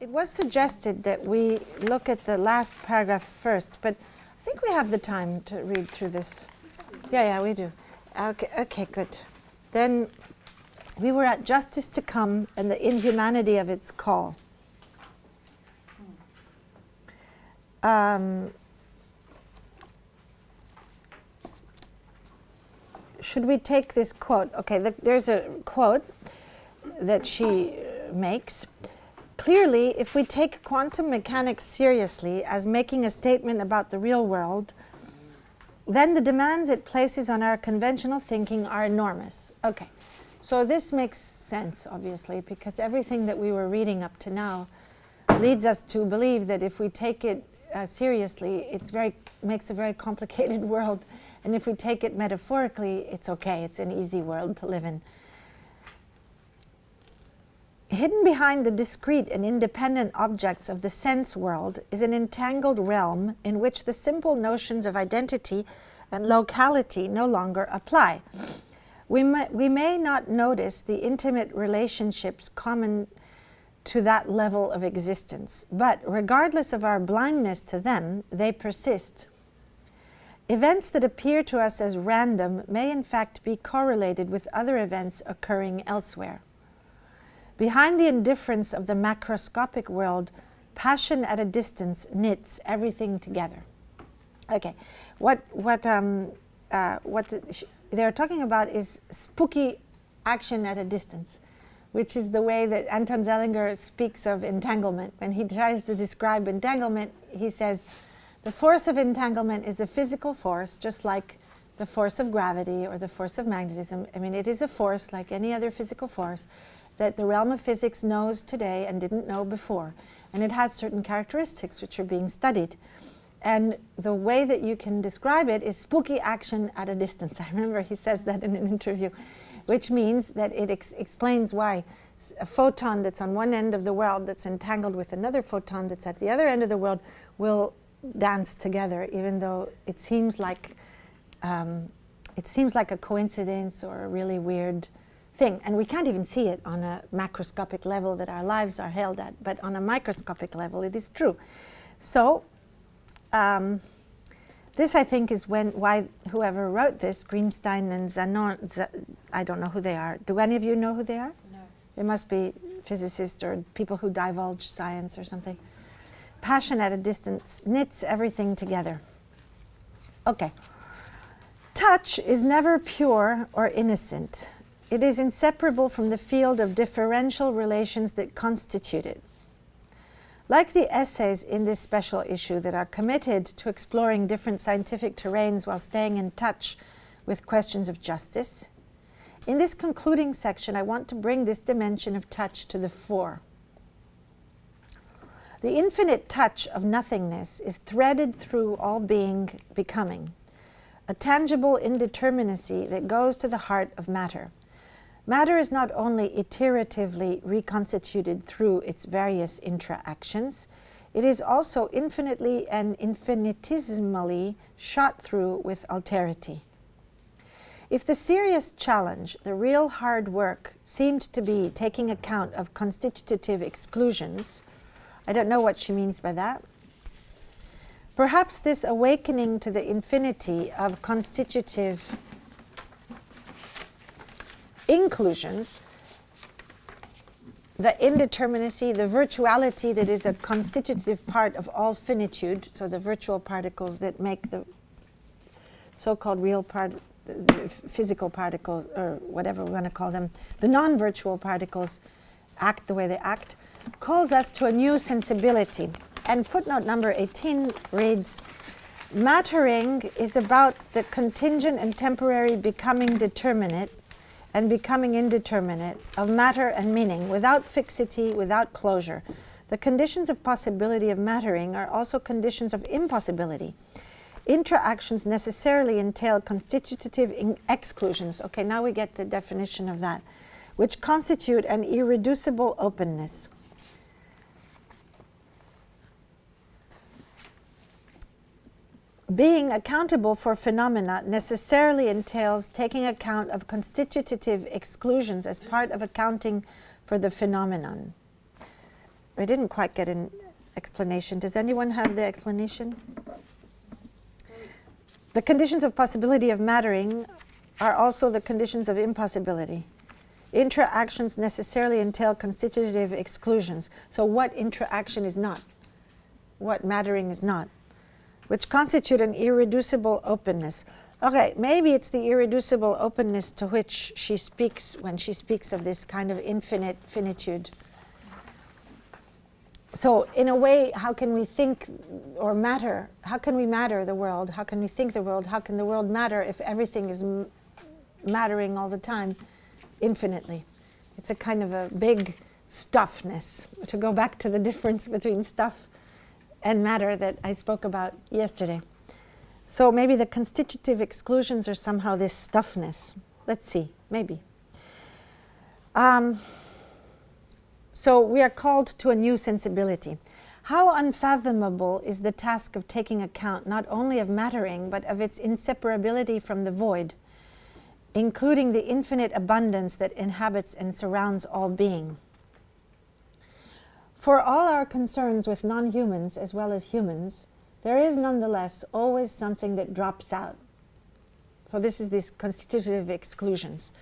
It was suggested that we look at the last paragraph first, but I think we have the time to read through this. Yeah, we do. Okay, good. Then we were at justice to come and the inhumanity of its call. Should we take this quote? Okay, there's a quote that she makes. Clearly, if we take quantum mechanics seriously as making a statement about the real world, then the demands it places on our conventional thinking are enormous. Okay, so this makes sense, obviously, because everything that we were reading up to now leads us to believe that if we take it seriously, makes a very complicated world, and if we take it metaphorically, it's okay, it's an easy world to live in. Hidden behind the discrete and independent objects of the sense world is an entangled realm in which the simple notions of identity and locality no longer apply. We may not notice the intimate relationships common to that level of existence, but regardless of our blindness to them, they persist. Events that appear to us as random may in fact be correlated with other events occurring elsewhere. Behind the indifference of the macroscopic world, passion at a distance knits everything together. Okay, what they're talking about is spooky action at a distance, which is the way that Anton Zellinger speaks of entanglement. When he tries to describe entanglement, he says, the force of entanglement is a physical force, just like the force of gravity or the force of magnetism. I mean, it is a force like any other physical force that the realm of physics knows today and didn't know before. And it has certain characteristics which are being studied. And the way that you can describe it is spooky action at a distance. I remember he says that in an interview, which means that it explains why a photon that's on one end of the world that's entangled with another photon that's at the other end of the world will dance together, even though it seems like a coincidence or a really weird thing. And we can't even see it on a macroscopic level that our lives are held at, but on a microscopic level it is true. So this, I think, is why whoever wrote this, Greenstein and Zanon, I don't know who they are. Do any of you know who they are? No. They must be physicists or people who divulge science or something. Passion at a distance knits everything together. Okay. Touch is never pure or innocent. It is inseparable from the field of differential relations that constitute it. Like the essays in this special issue that are committed to exploring different scientific terrains while staying in touch with questions of justice, in this concluding section I want to bring this dimension of touch to the fore. The infinite touch of nothingness is threaded through all being becoming, a tangible indeterminacy that goes to the heart of matter. Matter is not only iteratively reconstituted through its various interactions, it is also infinitely and infinitesimally shot through with alterity. If the serious challenge, the real hard work, seemed to be taking account of constitutive exclusions, I don't know what she means by that, perhaps this awakening to the infinity of constitutive inclusions, the indeterminacy, the virtuality that is a constitutive part of all finitude, so the virtual particles that make the so-called real part, the physical particles, or whatever we want to call them, the non-virtual particles act the way they act, calls us to a new sensibility. And footnote number 18 reads, mattering is about the contingent and temporary becoming determinate and becoming indeterminate of matter and meaning, without fixity, without closure. The conditions of possibility of mattering are also conditions of impossibility. Interactions necessarily entail constitutive exclusions. Okay, now we get the definition of that, which constitute an irreducible openness. Being accountable for phenomena necessarily entails taking account of constitutive exclusions as part of accounting for the phenomenon. I didn't quite get an explanation. Does anyone have the explanation? The conditions of possibility of mattering are also the conditions of impossibility. Interactions necessarily entail constitutive exclusions. So what interaction is not? What mattering is not? Which constitute an irreducible openness. Okay, maybe it's the irreducible openness to which she speaks when she speaks of this kind of infinite finitude. So in a way, how can we think or matter? How can we matter the world? How can we think the world? How can the world matter if everything is mattering all the time, infinitely? It's a kind of a big stuffness, to go back to the difference between stuff and matter that I spoke about yesterday. So maybe the constitutive exclusions are somehow this stuffness. Let's see, maybe. So we are called to a new sensibility. How unfathomable is the task of taking account not only of mattering, but of its inseparability from the void, including the infinite abundance that inhabits and surrounds all being. For all our concerns with non-humans as well as humans, there is nonetheless always something that drops out. So this is these constitutive exclusions.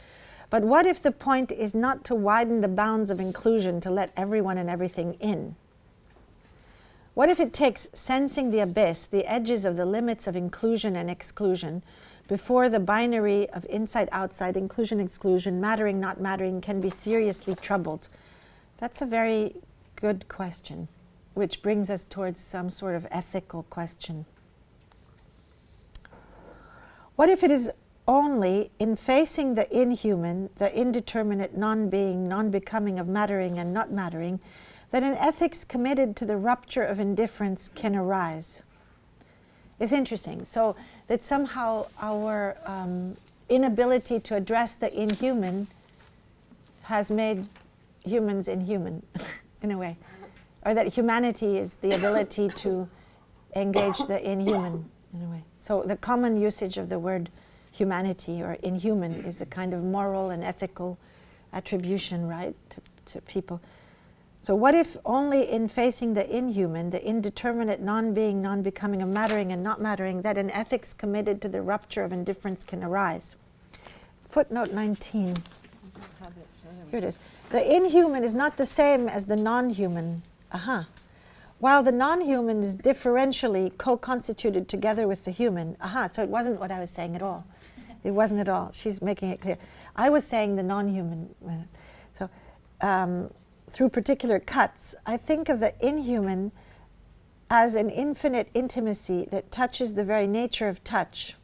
But what if the point is not to widen the bounds of inclusion to let everyone and everything in? What if it takes sensing the abyss, the edges of the limits of inclusion and exclusion, before the binary of inside-outside, inclusion-exclusion, mattering, not mattering, can be seriously troubled? That's a very good question, which brings us towards some sort of ethical question. What if it is only in facing the inhuman, the indeterminate non-being, non-becoming of mattering and not mattering, that an ethics committed to the rupture of indifference can arise? It's interesting. So that somehow our inability to address the inhuman has made humans inhuman, in a way. Or that humanity is the ability to engage the inhuman, in a way. So the common usage of the word humanity or inhuman is a kind of moral and ethical attribution, right, to people. So what if only in facing the inhuman, the indeterminate non-being, non-becoming of mattering and not mattering, that an ethics committed to the rupture of indifference can arise? Footnote 19. Here it is. The inhuman is not the same as the non-human. While the non-human is differentially co-constituted together with the human. So it wasn't what I was saying at all. It wasn't at all. She's making it clear. I was saying the non-human. So through particular cuts, I think of the inhuman as an infinite intimacy that touches the very nature of touch,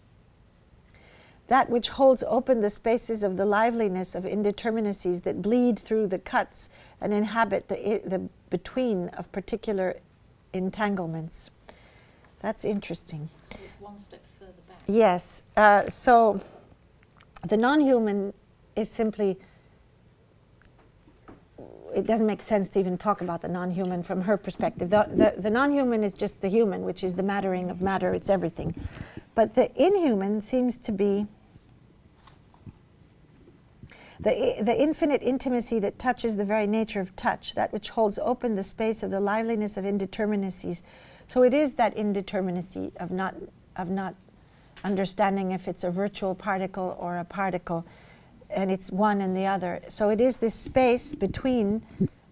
that which holds open the spaces of the liveliness of indeterminacies that bleed through the cuts and inhabit the between of particular entanglements. That's interesting. So it's one step further back. Yes. So the non-human is simply, it doesn't make sense to even talk about the non-human from her perspective. The non-human is just the human, which is the mattering of matter, it's everything. But the inhuman seems to be the infinite intimacy that touches the very nature of touch, that which holds open the space of the liveliness of indeterminacies. So it is that indeterminacy of not understanding if it's a virtual particle or a particle, and it's one and the other. So it is this space between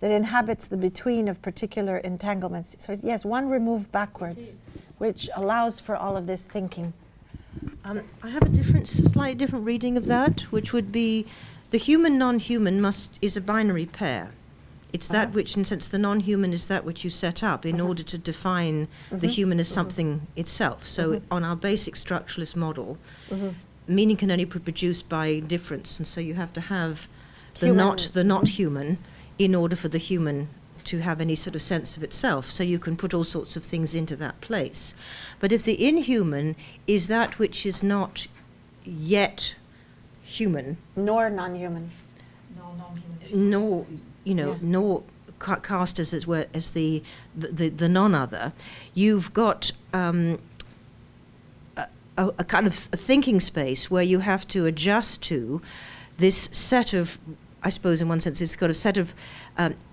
that inhabits the between of particular entanglements. So it's, yes, one remove backwards, which allows for all of this thinking. I have a slightly different reading of that, which would be the human non-human is a binary pair. It's that which, in a sense, the non-human is that which you set up in order to define the human as something itself. So on our basic structuralist model, meaning can only be produced by difference, and so you have to have the not human in order for the human to have any sort of sense of itself. So you can put all sorts of things into that place. But if the inhuman is that which is not yet human, Nor non-human. nor nor cast as it were as the non-other, you've got a kind of a thinking space where you have to adjust to this set of I suppose in one sense, it's got a set of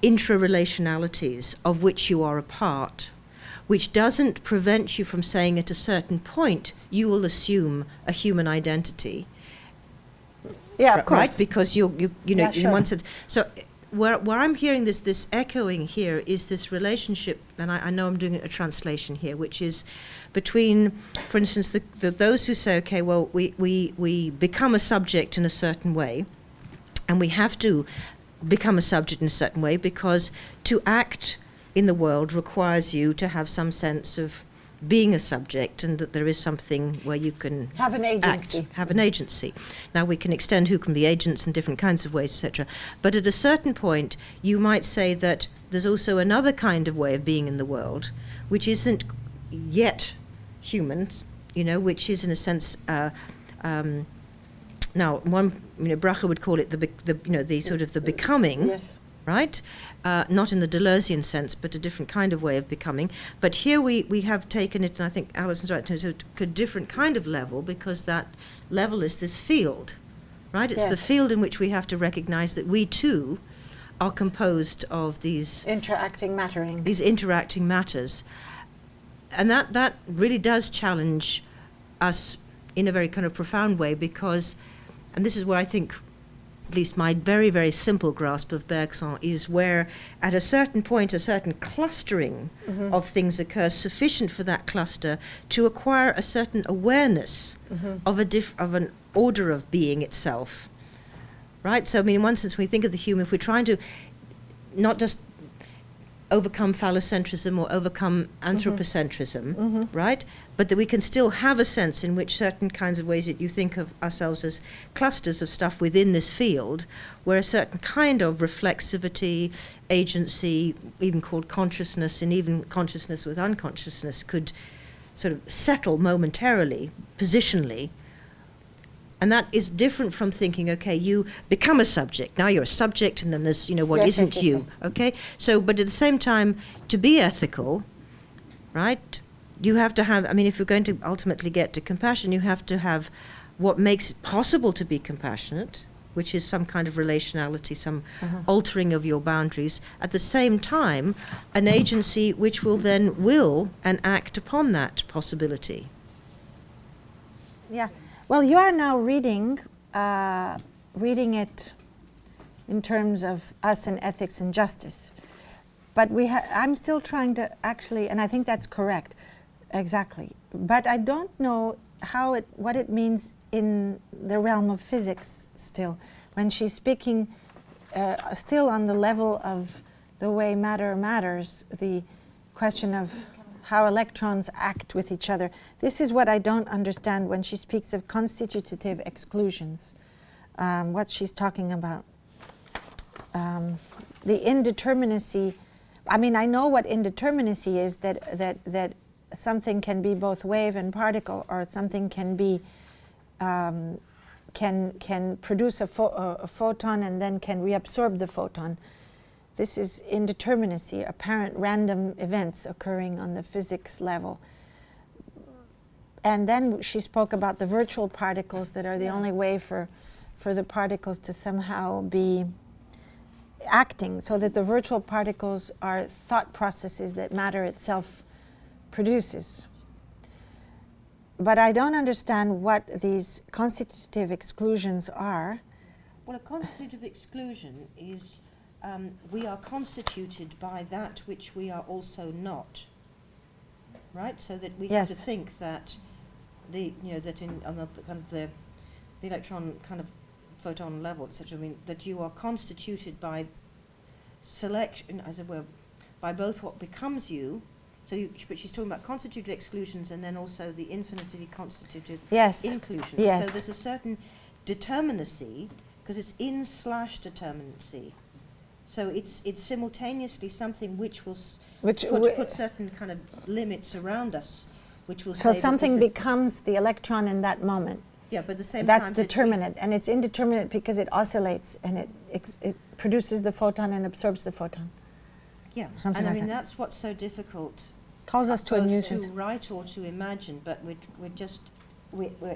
intra-relationalities of which you are a part, which doesn't prevent you from saying at a certain point you will assume a human identity. Yeah, of course. Right? Because you know, Yeah, in sure. one sense. So where I'm hearing this echoing here is this relationship, and I know I'm doing a translation here, which is between, for instance, those who say, okay, well, we become a subject in a certain way, and we have to become a subject in a certain way because to act in the world requires you to have some sense of being a subject, and that there is something where you can Have an agency. have an agency. Now we can extend who can be agents in different kinds of ways, etc. But at a certain point, you might say that there's also another kind of way of being in the world, which isn't yet human, you know, which is in a sense. Now, one, you know, Bracha would call it the sort of the becoming. Yes. Right? Not in the Deleuzian sense, but a different kind of way of becoming. But here we have taken it, and I think Alison's right, to a different kind of level, because that level is this field, right? It's the Yes. field in which we have to recognize that we too are composed of these Interacting mattering. interacting matters. And that really does challenge us in a very kind of profound way, because, and this is where I think, at least my very, very simple grasp of Bergson is where at a certain point a certain clustering of things occurs sufficient for that cluster to acquire a certain awareness of of an order of being itself. Right? So I mean, in one sense, when we think of the human, if we're trying to not just overcome phallocentrism or overcome anthropocentrism, right? But that we can still have a sense in which certain kinds of ways that you think of ourselves as clusters of stuff within this field, where a certain kind of reflexivity, agency, even called consciousness, and even consciousness with unconsciousness could sort of settle momentarily, positionally. And that is different from thinking, okay, you become a subject. Now you're a subject, and then there's, you know, what Yes, isn't yes, you. yes. Okay? So, but at the same time, to be ethical, right, you have to have, I mean, if you're going to ultimately get to compassion, you have to have what makes it possible to be compassionate, which is some kind of relationality, some altering of your boundaries. At the same time, an agency which will then will and act upon that possibility. Yeah. Well, you are now reading it in terms of us and ethics and justice. But I'm still trying to actually, and I think that's correct, exactly. But I don't know what it means in the realm of physics still. When she's speaking still on the level of the way matter matters, the question of how electrons act with each other. This is what I don't understand when she speaks of constitutive exclusions, what she's talking about. The indeterminacy, I mean, I know what indeterminacy is, that something can be both wave and particle, or something can be, can produce a photon and then can reabsorb the photon. This is indeterminacy, apparent random events occurring on the physics level. And then she spoke about the virtual particles that are the only way for the particles to somehow be acting, so that the virtual particles are thought processes that matter itself produces. But I don't understand what these constitutive exclusions are. Well, a constitutive exclusion is we are constituted by that which we are also not, right? So that we have to Yes. think that that on the kind of the electron kind of photon level, etc. I mean, that you are constituted by selection, as it were, by both what becomes you. So, but she's talking about constitutive exclusions and then also the infinitively constitutive Yes. inclusions. Yes. So there's a certain determinacy, because it's in/determinacy. So it's simultaneously something which will put certain kind of limits around us, which will So say something that this is, becomes the electron in that moment. yeah, but at the same That's time determinate, and it's indeterminate because it oscillates and it produces the photon and absorbs the photon. yeah, something and I like mean that. that's what's so difficult. Calls us to a both nuisance. to write or to imagine, but we're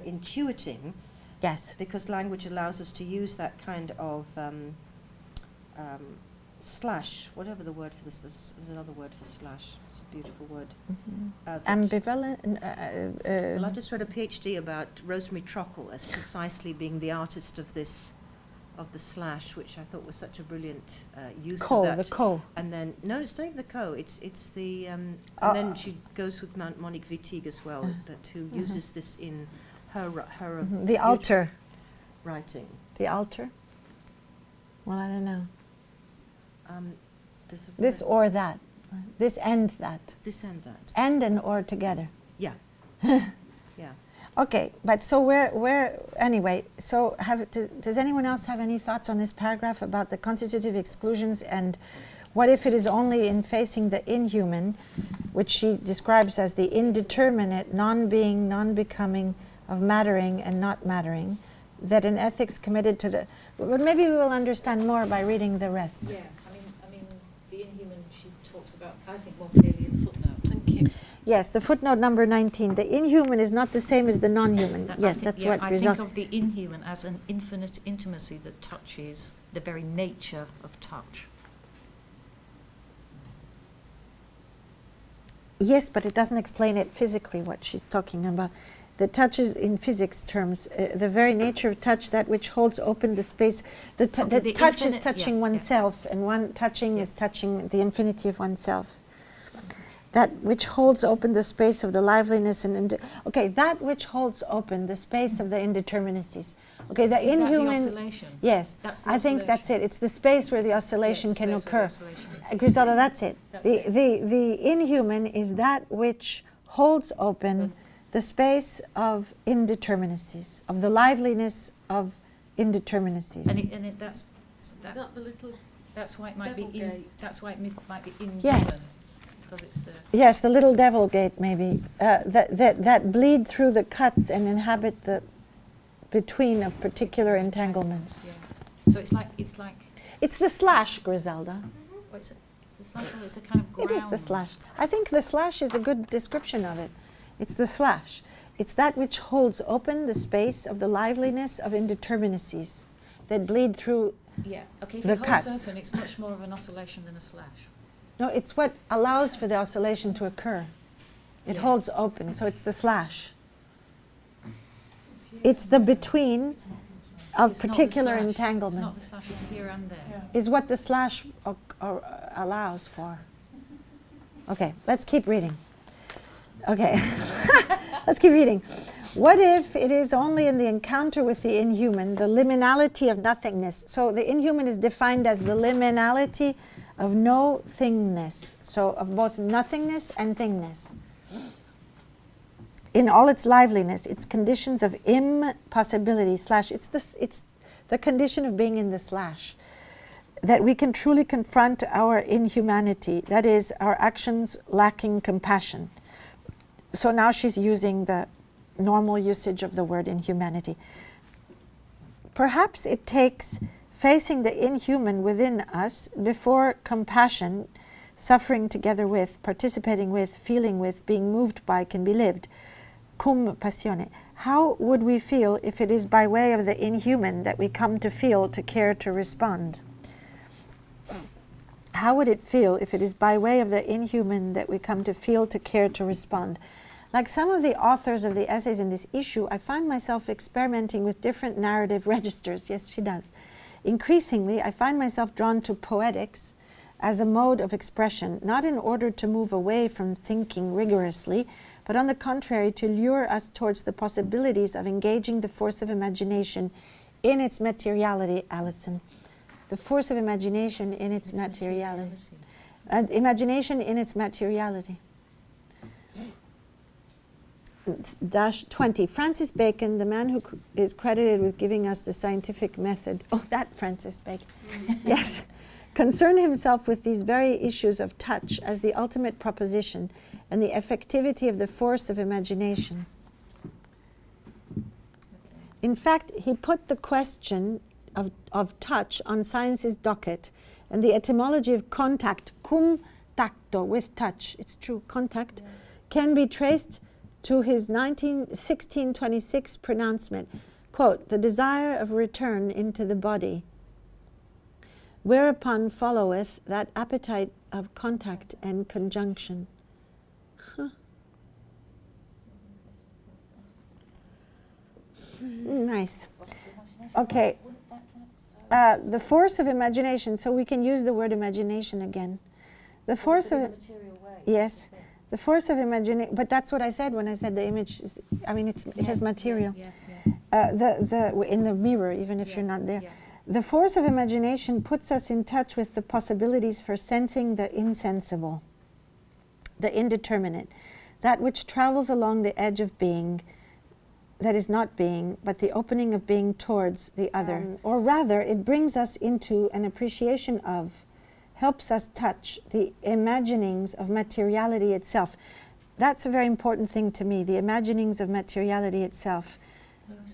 intuiting, Yes. because language allows us to use that kind of slash, whatever the word for this, there's another word for slash. It's a beautiful word. that- Ambivalent. Well, I just read a PhD about Rosemary Trockle as precisely being the artist of this, of the slash, which I thought was such a brilliant use co, of that. the co. And then, no, it's not even the co, it's the, and then she goes with Monique Wittig as well, that who uses this in her The beautiful altar. writing. The altar. Well, I don't know. There's a This word- or that. This and that. this and that. And or together. Yeah. Yeah. Okay, but so anyway, so does anyone else have any thoughts on this paragraph about the constitutive exclusions, and what if it is only in facing the inhuman, which she describes as the indeterminate non-being, non-becoming of mattering and not mattering, that an ethics committed to the, but maybe we will understand more by reading the rest. Yeah, I mean, the inhuman she talks about, I think, more clearly in the footnote. Thank you. Yes, the footnote number 19. The inhuman is not the same as the non-human. Yes, that's what I think of the inhuman as an infinite intimacy that touches the very nature of touch. Yes, but it doesn't explain it physically, what she's talking about. The touch is, in physics terms, the very nature of touch, that which holds open the space. The touch is infinite- touching yeah, oneself, and one touching Yeah. is touching the infinity of oneself. That which holds open the space of the liveliness and okay, that which holds open the space of the indeterminacies. Okay, the Is that the inhuman. oscillation? Yes, That's the I think that's oscillation. it. It's the space where the Yes, oscillation the can space where the occur. oscillation is. Griselda, that's it. That's The, it. the inhuman is that which holds open the space of indeterminacies, of the liveliness of indeterminacies. And that's Is that, that the little... that's why it might be devil in. gate? That's why it might be inhuman. Yes. Because it's the. Yes, the little devil gate, maybe, that bleed through the cuts and inhabit the between of particular entanglements. Yeah. So it's like It's the slash, Griselda. oh, it's the slash, or it's a kind of ground. It is the slash. I think the slash is a good description of it. It's the slash. It's that which holds open the space of the liveliness of indeterminacies that bleed through. Yeah. Okay. If The it holds cuts. open, it's much more of an oscillation than a slash. No, it's what allows for the oscillation to occur. It Yeah. holds open, so it's the slash. It's the between of It's not the particular slash. entanglements. It's not the slash. It's here and there. Is what the slash allows for. Okay, let's keep reading. Okay, let's keep reading. What if it is only in the encounter with the inhuman, the liminality of nothingness? So the inhuman is defined as the liminality of no thingness, so of both nothingness and thingness. In all its liveliness, its conditions of impossibility, slash, it's the condition of being in the slash, that we can truly confront our inhumanity, that is, our actions lacking compassion. So now she's using the normal usage of the word inhumanity. Perhaps it takes facing the inhuman within us before compassion, suffering together with, participating with, feeling with, being moved by can be lived. Cum passione. How would we feel if it is by way of the inhuman that we come to feel, to care, to respond? How would it feel if it is by way of the inhuman that we come to feel, to care, to respond? Like some of the authors of the essays in this issue, I find myself experimenting with different narrative registers. Yes, she does. Increasingly, I find myself drawn to poetics as a mode of expression, not in order to move away from thinking rigorously, but on the contrary, to lure us towards the possibilities of engaging the force of imagination in its materiality, Alison. The force of imagination in its materiality. And imagination in its materiality. Dash 20. Francis Bacon, the man who is credited with giving us the scientific method. Oh, that Francis Bacon. Yes. Concerned himself with these very issues of touch as the ultimate proposition and the effectivity of the force of imagination. In fact, he put the question of touch on science's docket, and the etymology of contact, cum tacto, with touch, it's true, contact, can be traced to his 1626 pronouncement, quote, the desire of return into the body. whereupon followeth that appetite of contact and conjunction. Huh. Nice. Okay. The force of imagination, so we can use the word imagination again. The force of yes, the force of imagination. But that's what I said when I said the image is. I mean, it has material. In the mirror, even if you're not there. Yeah. The force of imagination puts us in touch with the possibilities for sensing the insensible, the indeterminate, that which travels along the edge of being, that is not being, but the opening of being towards the other. Or rather, it brings us into an appreciation of, helps us touch the imaginings of materiality itself. That's a very important thing to me, the imaginings of materiality itself.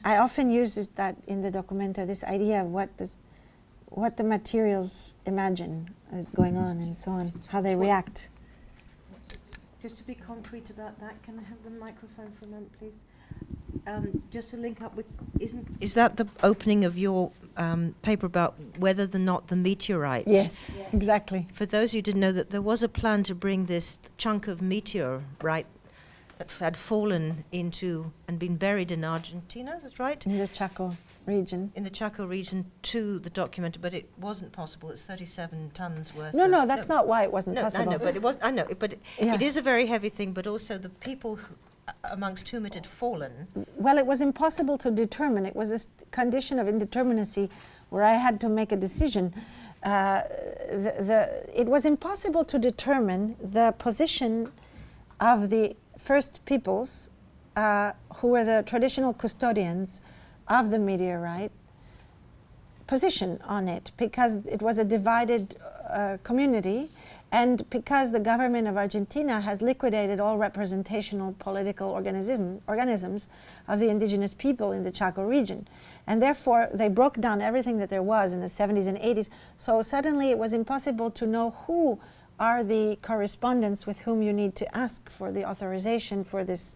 I often use that in the dOCUMENTA, this idea of what the materials imagine is going on and so on, how they react. Just to be concrete about that, can I have the microphone for a moment, please? Just to link up with, is that the opening of your paper about whether or not the meteorite? Yes, exactly. For those who didn't know, that there was a plan to bring this chunk of meteorite that had fallen into and been buried in Argentina, that's right? In the Chaco region. In the Chaco region to the dOCUMENTA, but it wasn't possible. It's 37 tons worth. No, that's not why it wasn't possible. I know, but it was. I know, but Yeah. it is a very heavy thing. But also the people amongst whom it had fallen. Well, it was impossible to determine. It was a condition of indeterminacy where I had to make a decision. It was impossible to determine the position of the first peoples who were the traditional custodians of the meteorite, position on it, because it was a divided community, and because the government of Argentina has liquidated all representational political organisms of the indigenous people in the Chaco region. And therefore, they broke down everything that there was in the 70s and 80s. So suddenly it was impossible to know who are the correspondents with whom you need to ask for the authorization for this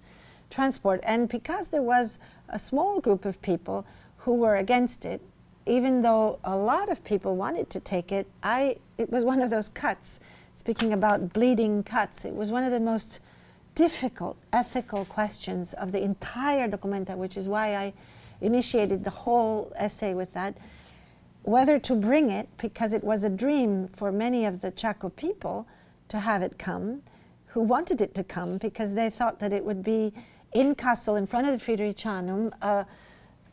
transport. And because there was a small group of people who were against it, even though a lot of people wanted to take it, it was one of those cuts. Speaking about bleeding cuts, it was one of the most difficult ethical questions of the entire dOCUMENTA, which is why I initiated the whole essay with that, whether to bring it, because it was a dream for many of the Chaco people to have it come, who wanted it to come because they thought that it would be in Kassel, in front of the Friedrichianum,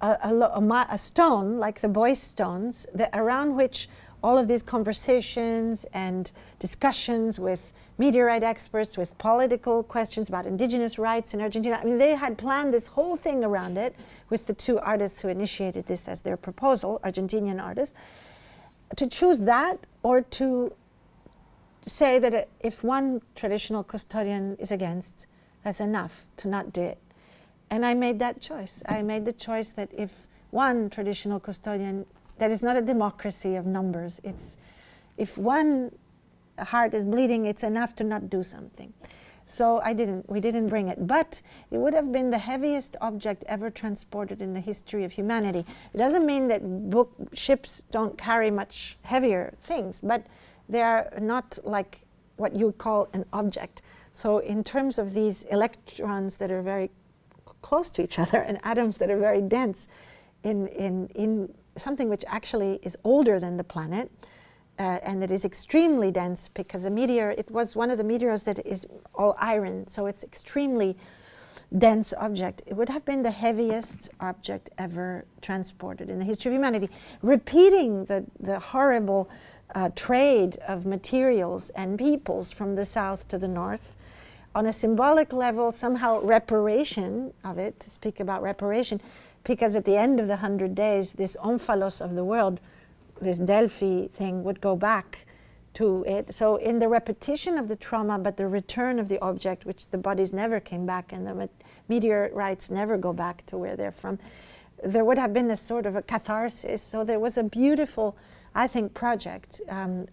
a stone, like the Beuys stones, around which all of these conversations and discussions with meteorite experts, with political questions about indigenous rights in Argentina. I mean, they had planned this whole thing around it with the two artists who initiated this as their proposal, Argentinian artists, to choose that or to say that if one traditional custodian is against, that's enough to not do it. And I made that choice. I made the choice that if one traditional custodian, that is not a democracy of numbers, it's if one heart is bleeding, it's enough to not do something. So we didn't bring it. But it would have been the heaviest object ever transported in the history of humanity. It doesn't mean that ships don't carry much heavier things, but they are not like what you call an object. So in terms of these electrons that are very close to each other and atoms that are very dense in something which actually is older than the planet, and that is extremely dense, because a meteor, it was one of the meteors that is all iron, so it's extremely dense object. It would have been the heaviest object ever transported in the history of humanity, repeating the horrible trade of materials and peoples from the south to the north. On a symbolic level, somehow reparation of it, to speak about reparation, because at the end of the 100 days, this omphalos of the world, this Delphi thing, would go back to it. So in the repetition of the trauma, but the return of the object, which the bodies never came back and the meteorites never go back to where they're from, there would have been a sort of a catharsis. So there was a beautiful, I think, project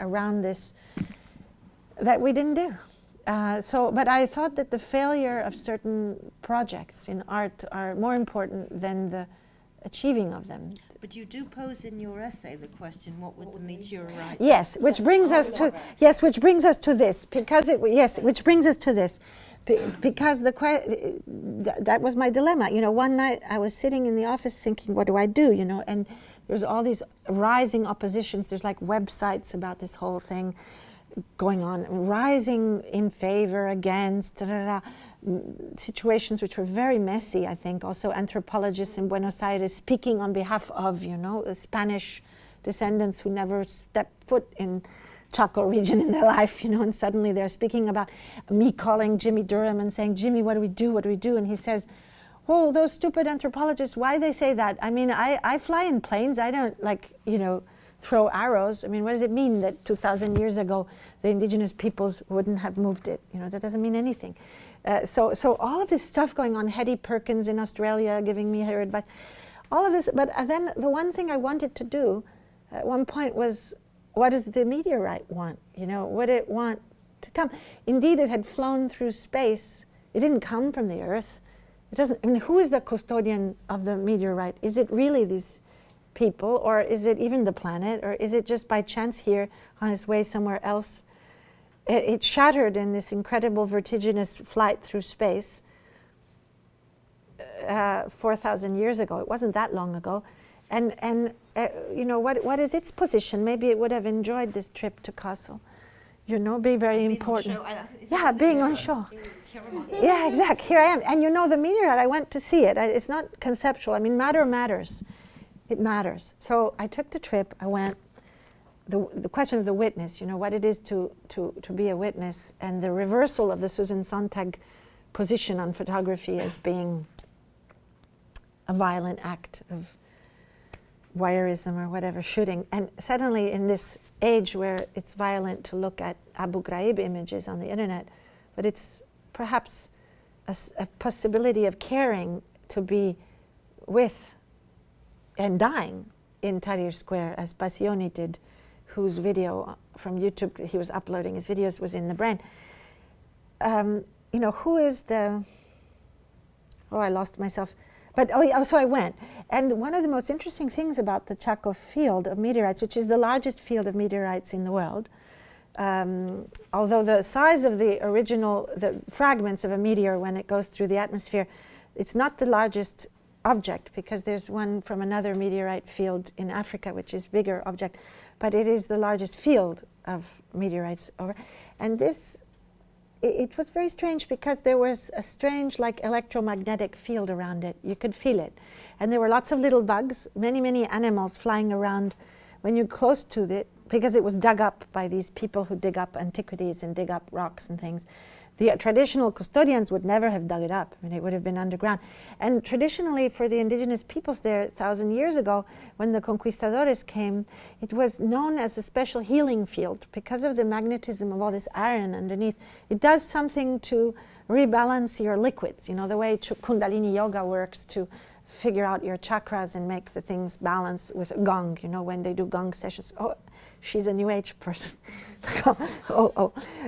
around this that we didn't do. But I thought that the failure of certain projects in art are more important than the achieving of them. But you do pose in your essay the question, what would the meteorite... Yes, which brings us to this, because which brings us to this, because that was my dilemma. You know, one night I was sitting in the office thinking, what do I do? You know, and there's all these rising oppositions. There's like websites about this whole thing going on, rising in favor, against, situations which were very messy, I think. Also anthropologists in Buenos Aires speaking on behalf of, you know, the Spanish descendants who never stepped foot in Chaco region in their life, you know, and suddenly they're speaking about me calling Jimmy Durham and saying, Jimmy, what do we do? What do we do? And he says, oh, those stupid anthropologists, why they say that? I mean, I fly in planes. I don't, like, you know, throw arrows. I mean, what does it mean that 2,000 years ago the indigenous peoples wouldn't have moved it? You know, that doesn't mean anything. So all of this stuff going on, Hetty Perkins in Australia giving me her advice, all of this. But then the one thing I wanted to do at one point was, what does the meteorite want? You know, would it want to come? Indeed, it had flown through space. It didn't come from the Earth. It doesn't. I mean, who is the custodian of the meteorite? Is it really these people, or is it even the planet, or is it just by chance here on its way somewhere else? It shattered in this incredible vertiginous flight through space 4,000 years ago. It wasn't that long ago. And you know, what is its position? Maybe it would have enjoyed this trip to Kassel. You know, be very important. Yeah, being on show. Yeah, exactly. Here I am. And you know, the meteorite, I went to see it. It's not conceptual. I mean, matter matters. It matters. So I took the trip. I went. The question of the witness, you know, what it is to be a witness, and the reversal of the Susan Sontag position on photography as being a violent act of voyeurism or whatever, shooting. And suddenly in this age where it's violent to look at Abu Ghraib images on the internet, but it's perhaps a possibility of caring to be with and dying in Tahrir Square, as Passioni did, whose video from YouTube, he was uploading his videos, was in the brain. You know, who is the, oh, I lost myself. But, so I went. And one of the most interesting things about the Chaco field of meteorites, which is the largest field of meteorites in the world, although the size of the fragments of a meteor when it goes through the atmosphere, it's not the largest object, because there's one from another meteorite field in Africa, which is bigger object, but it is the largest field of meteorites over. And this, it was very strange, because there was a strange, like, electromagnetic field around it. You could feel it. And there were lots of little bugs, many, many animals flying around when you're close to it, because it was dug up by these people who dig up antiquities and dig up rocks and things. The traditional custodians would never have dug it up. I mean, it would have been underground. And traditionally, for the indigenous peoples there 1,000 years ago, when the conquistadores came, it was known as a special healing field because of the magnetism of all this iron underneath. It does something to rebalance your liquids, you know, the way Kundalini yoga works to figure out your chakras and make the things balance with gong, you know, when they do gong sessions. Oh, she's a New Age person.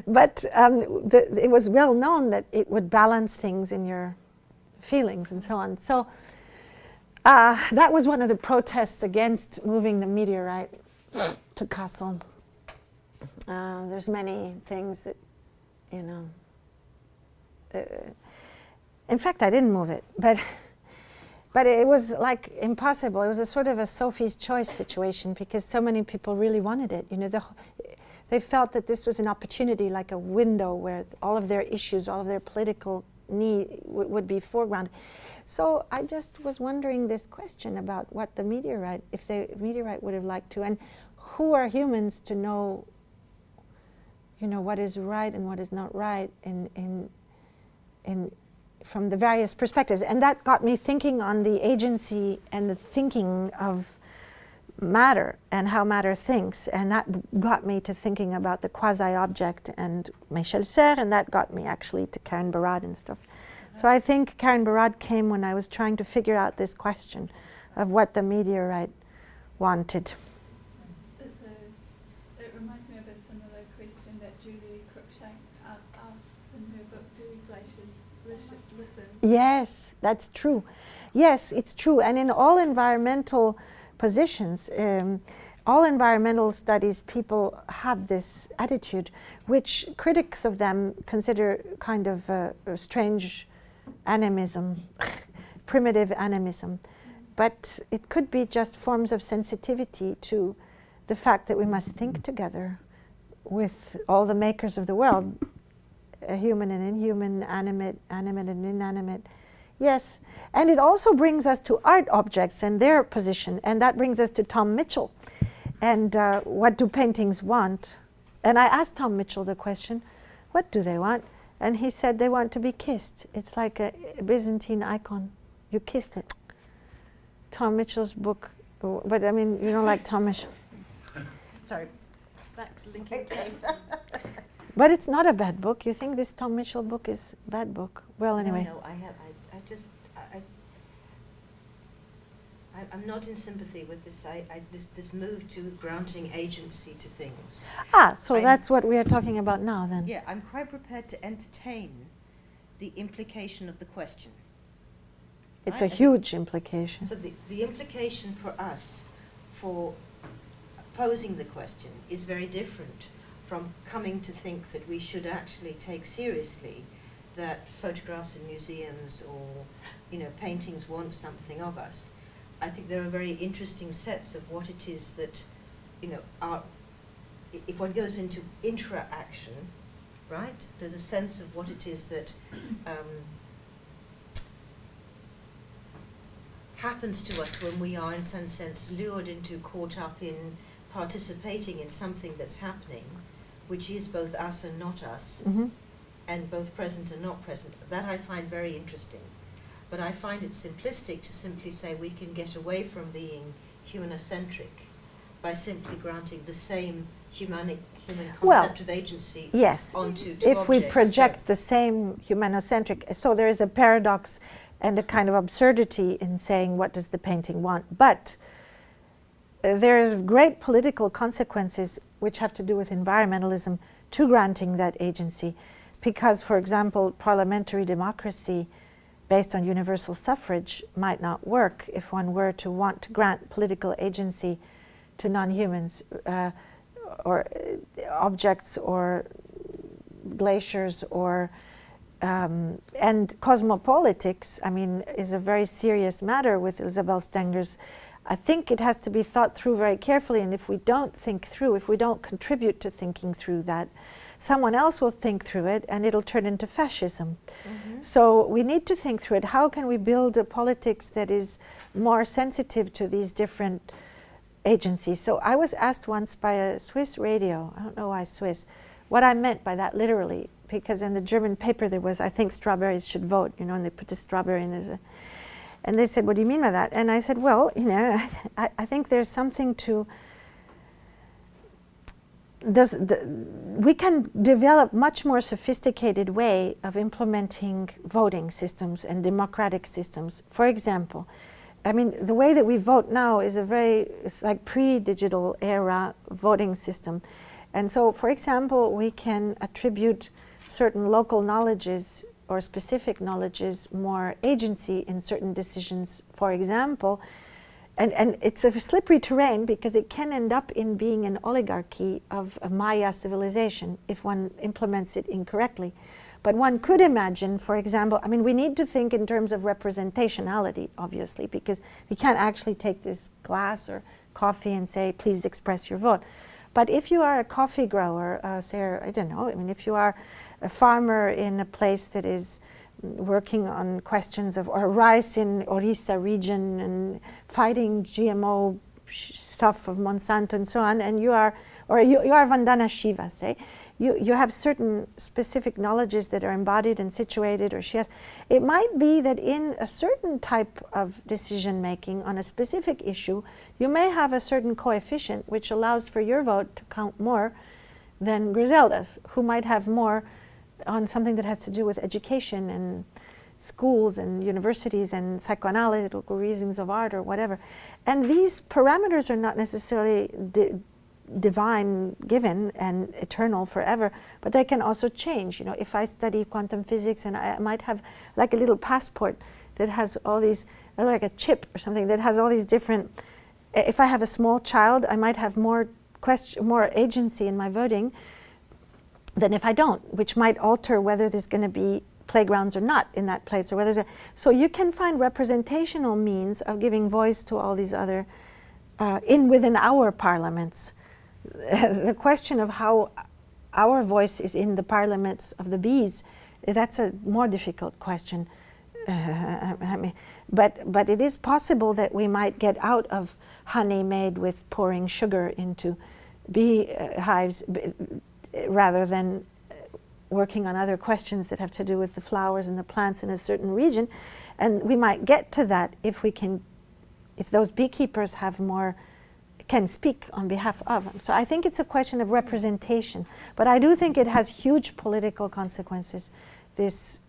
But it was well known that it would balance things in your feelings and so on. So that was one of the protests against moving the meteorite to Kassel. There's many things that, you know. In fact, I didn't move it, but it was like impossible. It was a sort of a Sophie's choice situation, because so many people really wanted it. You know, they felt that this was an opportunity, like a window where all of their issues, all of their political need would be foregrounded. So I just was wondering this question about what the meteorite, if the meteorite would have liked to, and who are humans to know, you know, what is right and what is not right in from the various perspectives. And that got me thinking on the agency and the thinking of matter and how matter thinks. And that got me to thinking about the quasi-object and Michel Serres, and that got me actually to Karen Barad and stuff. So I think Karen Barad came when I was trying to figure out this question of what the meteorite wanted. It reminds me of a similar question that Julie Cruikshank asks in her book, Do Glaciers Listen? Yes, that's true. Yes, it's true. And in all environmental positions, all environmental studies, people have this attitude, which critics of them consider kind of a strange animism, primitive animism. But it could be just forms of sensitivity to the fact that we must think together with all the makers of the world, human and inhuman, animate and inanimate. Yes, and it also brings us to art objects and their position, and that brings us to Tom Mitchell. And what do paintings want? And I asked Tom Mitchell the question, what do they want? And he said they want to be kissed. It's like a Byzantine icon. You kissed it. Tom Mitchell's book, but I mean, you don't like Tom Mitchell. Sorry. That's linking paint. But it's not a bad book. You think this Tom Mitchell book is a bad book? Well, anyway. No, I'm not in sympathy with this. This move to granting agency to things. Ah, so that's what we are talking about now, then. Yeah, I'm quite prepared to entertain the implication of the question. It's Right? a huge implication. So the implication for us for posing the question is very different from coming to think that we should actually take seriously that photographs in museums or, you know, paintings want something of us. I think there are very interesting sets of what it is that, you know, are, if one goes into intra-action, right, the sense of what it is that happens to us when we are, in some sense, lured into, caught up in participating in something that's happening, which is both us and not us, Mm-hmm. and both present and not present. That I find very interesting. But I find it simplistic to simply say we can get away from being humanocentric by simply granting the same human concept Well, of agency Yes, onto two if we objects. project the same humanocentric, so there is a paradox and a kind of absurdity in saying what does the painting want. But there are great political consequences which have to do with environmentalism to granting that agency. Because, for example, parliamentary democracy based on universal suffrage might not work if one were to want to grant political agency to non-humans or objects or glaciers or and cosmopolitics, I mean, is a very serious matter with Isabel Stenger's. I think it has to be thought through very carefully, and if we don't think through, if we don't contribute to thinking through that, someone else will think through it and it'll turn into fascism. Mm-hmm. So we need to think through it. How can we build a politics that is more sensitive to these different agencies? So I was asked once by a Swiss radio, I don't know why Swiss, what I meant by that literally, because in the German paper there was, I think strawberries should vote, you know, and they put the strawberry in there. And they said, what do you mean by that? And I said, well, you know, I think there's something to, we can develop much more sophisticated way of implementing voting systems and democratic systems. For example, I mean, the way that we vote now is it's like pre-digital era voting system. And so, for example, we can attribute certain local knowledges or specific knowledges more agency in certain decisions, for example. And it's a slippery terrain because it can end up in being an oligarchy of a Maya civilization if one implements it incorrectly. But one could imagine, for example, I mean, we need to think in terms of representationality, obviously, because we can't actually take this glass or coffee and say, please express your vote. But if you are a coffee grower, say, I don't know, I mean, if you are a farmer in a place that is working on questions of or rice in Orissa region and fighting GMO stuff of Monsanto and so on, and you are Vandana Shiva, say, you have certain specific knowledges that are embodied and situated, or she has. It might be that in a certain type of decision making on a specific issue, you may have a certain coefficient which allows for your vote to count more than Griselda's, who might have more on something that has to do with education and schools and universities and psychoanalytical reasons of art or whatever. And these parameters are not necessarily divine given and eternal forever, but they can also change. You know, if I study quantum physics and I might have like a little passport that has all these, like a chip or something that has all these different. If I have a small child, I might have more agency in my voting than if I don't, which might alter whether there's going to be playgrounds or not in that place, or whether so you can find representational means of giving voice to all these other within our parliaments. The question of how our voice is in the parliaments of the bees, that's a more difficult question. But it is possible that we might get out of honey made with pouring sugar into bee hives rather than working on other questions that have to do with the flowers and the plants in a certain region. And we might get to that if those beekeepers can speak on behalf of them. So I think it's a question of representation, but I do think it has huge political consequences, this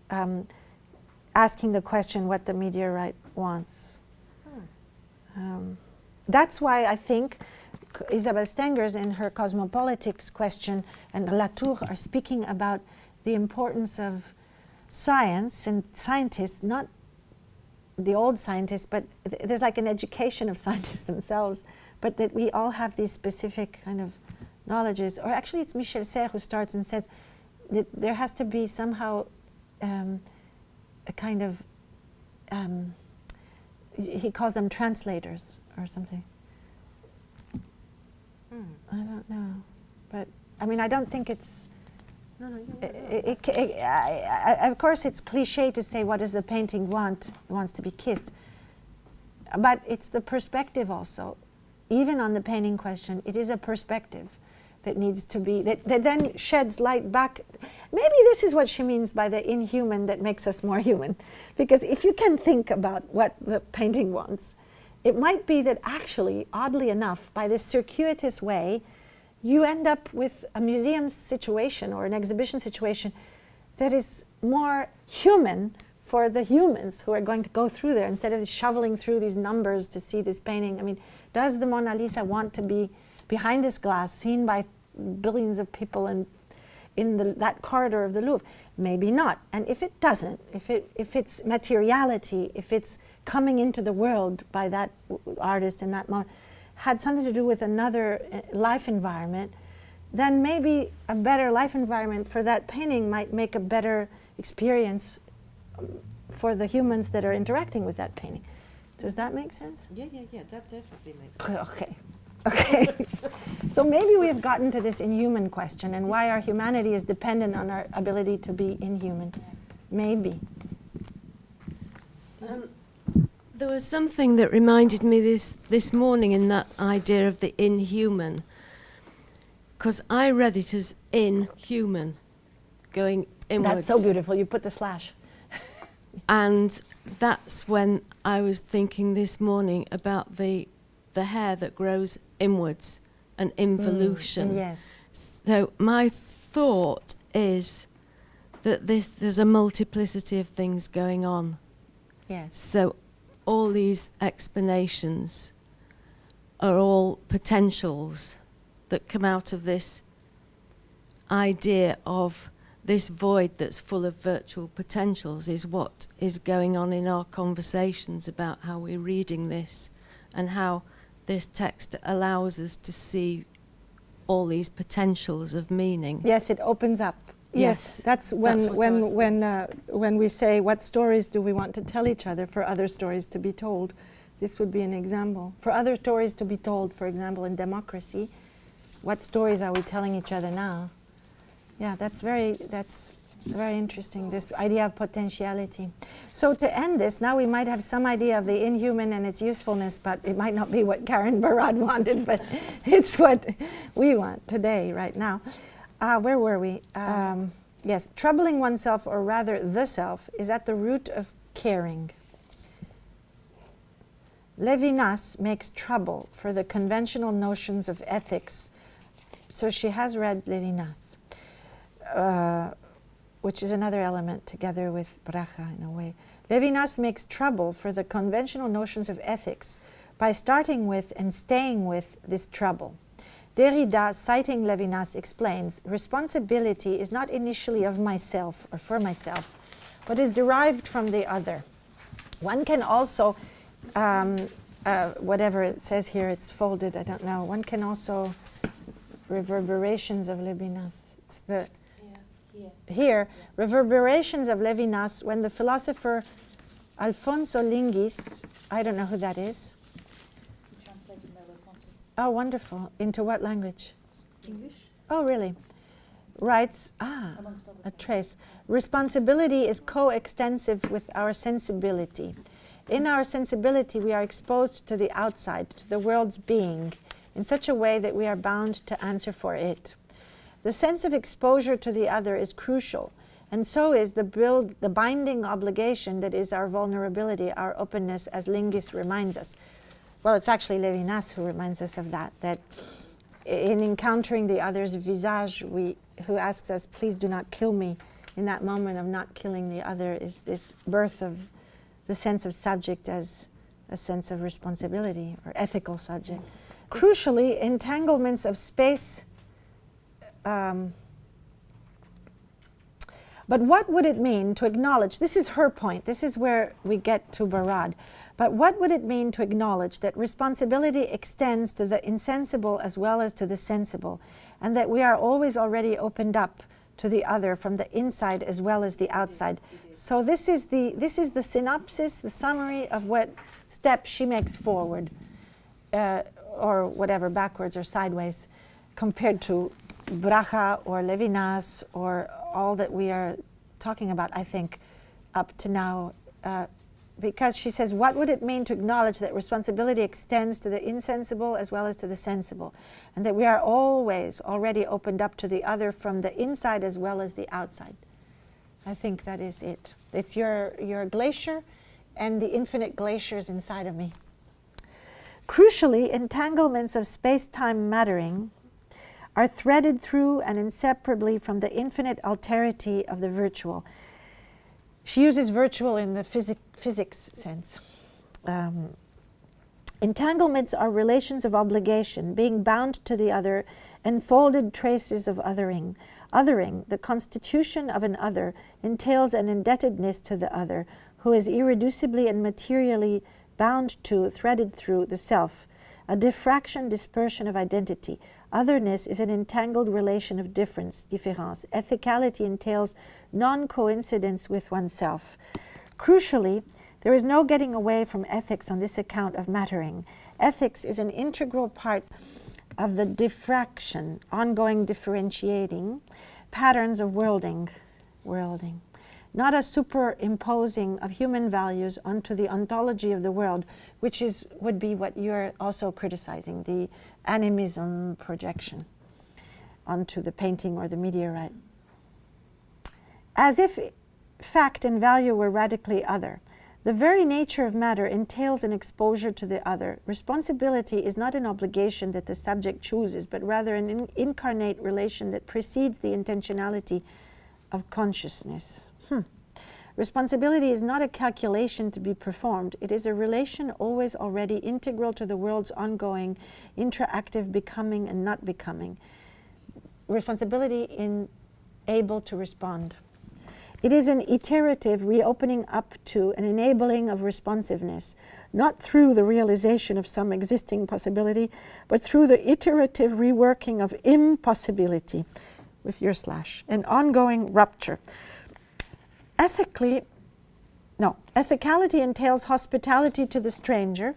asking the question what the meteorite wants. That's why I think Isabel Stengers in her cosmopolitics question and Latour are speaking about the importance of science and scientists, not the old scientists, but there's like an education of scientists themselves, but that we all have these specific kind of knowledges. Or actually it's Michel Serres who starts and says that there has to be somehow a kind of, he calls them translators or something. I don't know, but I mean, I don't think it's. Of course, it's cliche to say, "What does the painting want? It wants to be kissed." But it's the perspective also. Even on the painting question, it is a perspective that needs to be that then sheds light back. Maybe this is what she means by the inhuman that makes us more human, because if you can think about what the painting wants. It might be that actually, oddly enough, by this circuitous way, you end up with a museum situation or an exhibition situation that is more human for the humans who are going to go through there instead of shoveling through these numbers to see this painting. I mean, does the Mona Lisa want to be behind this glass, seen by billions of people in that corridor of the Louvre? Maybe not. And if it doesn't, if it's materiality, if it's coming into the world by that artist in that moment, had something to do with another life environment, then maybe a better life environment for that painting might make a better experience for the humans that are interacting with that painting. Does that make sense? Yeah, that definitely makes sense. Okay. So maybe we have gotten to this inhuman question and why our humanity is dependent on our ability to be inhuman. Maybe. There was something that reminded me this morning in that idea of the inhuman, because I read it as inhuman, going inwards. That's so beautiful. You put the slash. And that's when I was thinking this morning about the hair that grows inwards and involution. Yes. So my thought is that there's a multiplicity of things going on. Yes. So all these explanations are all potentials that come out of this idea of this void that's full of virtual potentials is what is going on in our conversations about how we're reading this and how this text allows us to see all these potentials of meaning. Yes, it opens up. Yes, that's when we say what stories do we want to tell each other for other stories to be told. This would be an example. For other stories to be told, for example, in democracy, what stories are we telling each other now? Yeah, that's very interesting, this idea of potentiality. So to end this, now we might have some idea of the inhuman and its usefulness, but it might not be what Karen Barad wanted, but it's what we want today, right now. Where were we? Yes, troubling oneself, or rather the self, is at the root of caring. Levinas makes trouble for the conventional notions of ethics. So she has read Levinas, which is another element together with Bracha in a way. Levinas makes trouble for the conventional notions of ethics by starting with and staying with this trouble. Derrida, citing Levinas, explains, responsibility is not initially of myself or for myself, but is derived from the other. One can also, whatever it says here, it's folded, I don't know. One can also, reverberations of Levinas. It's the, here, reverberations of Levinas, when the philosopher Alfonso Linguis, I don't know who that is. He translated Merleau-Ponty. Oh, wonderful. Into what language? English, Oh, really? Writes, amongst other a things. trace. Responsibility is coextensive with our sensibility. In our sensibility, we are exposed to the outside, to the world's being, in such a way that we are bound to answer for it. The sense of exposure to the other is crucial, and so is the binding obligation that is our vulnerability, our openness, as Linguis reminds us. Well, it's actually Levinas who reminds us of that, that in encountering the other's visage, who asks us, please do not kill me, in that moment of not killing the other is this birth of the sense of subject as a sense of responsibility or ethical subject. Crucially, entanglements of space. But what would it mean to acknowledge, this is her point, this is where we get to Barad, but what would it mean to acknowledge that responsibility extends to the insensible as well as to the sensible, and that we are always already opened up to the other from the inside as well as the outside? So this is the synopsis, the summary of what step she makes forward, or whatever, backwards or sideways, compared to Bracha or Levinas or all that we are talking about, I think, up to now. Because she says, what would it mean to acknowledge that responsibility extends to the insensible as well as to the sensible, and that we are always already opened up to the other from the inside as well as the outside? I think that is it. It's your glacier and the infinite glaciers inside of me. Crucially, entanglements of space-time mattering are threaded through and inseparably from the infinite alterity of the virtual. She uses virtual in the physics sense. Entanglements are relations of obligation, being bound to the other, enfolded traces of othering. Othering, the constitution of an other, entails an indebtedness to the other, who is irreducibly and materially bound to, threaded through, the self, a diffraction, dispersion of identity. Otherness is an entangled relation of difference, différence. Ethicality entails non-coincidence with oneself. Crucially, there is no getting away from ethics on this account of mattering. Ethics is an integral part of the diffraction, ongoing differentiating patterns of worlding, not a superimposing of human values onto the ontology of the world, which would be what you're also criticizing, the animism projection onto the painting or the meteorite. As if fact and value were radically other. The very nature of matter entails an exposure to the other. Responsibility is not an obligation that the subject chooses, but rather an incarnate relation that precedes the intentionality of consciousness. Responsibility is not a calculation to be performed. It is a relation always already integral to the world's ongoing, interactive becoming and not becoming. Responsibility in able to respond. It is an iterative reopening up to an enabling of responsiveness, not through the realization of some existing possibility, but through the iterative reworking of impossibility, with your slash, an ongoing rupture. Ethicality entails hospitality to the stranger,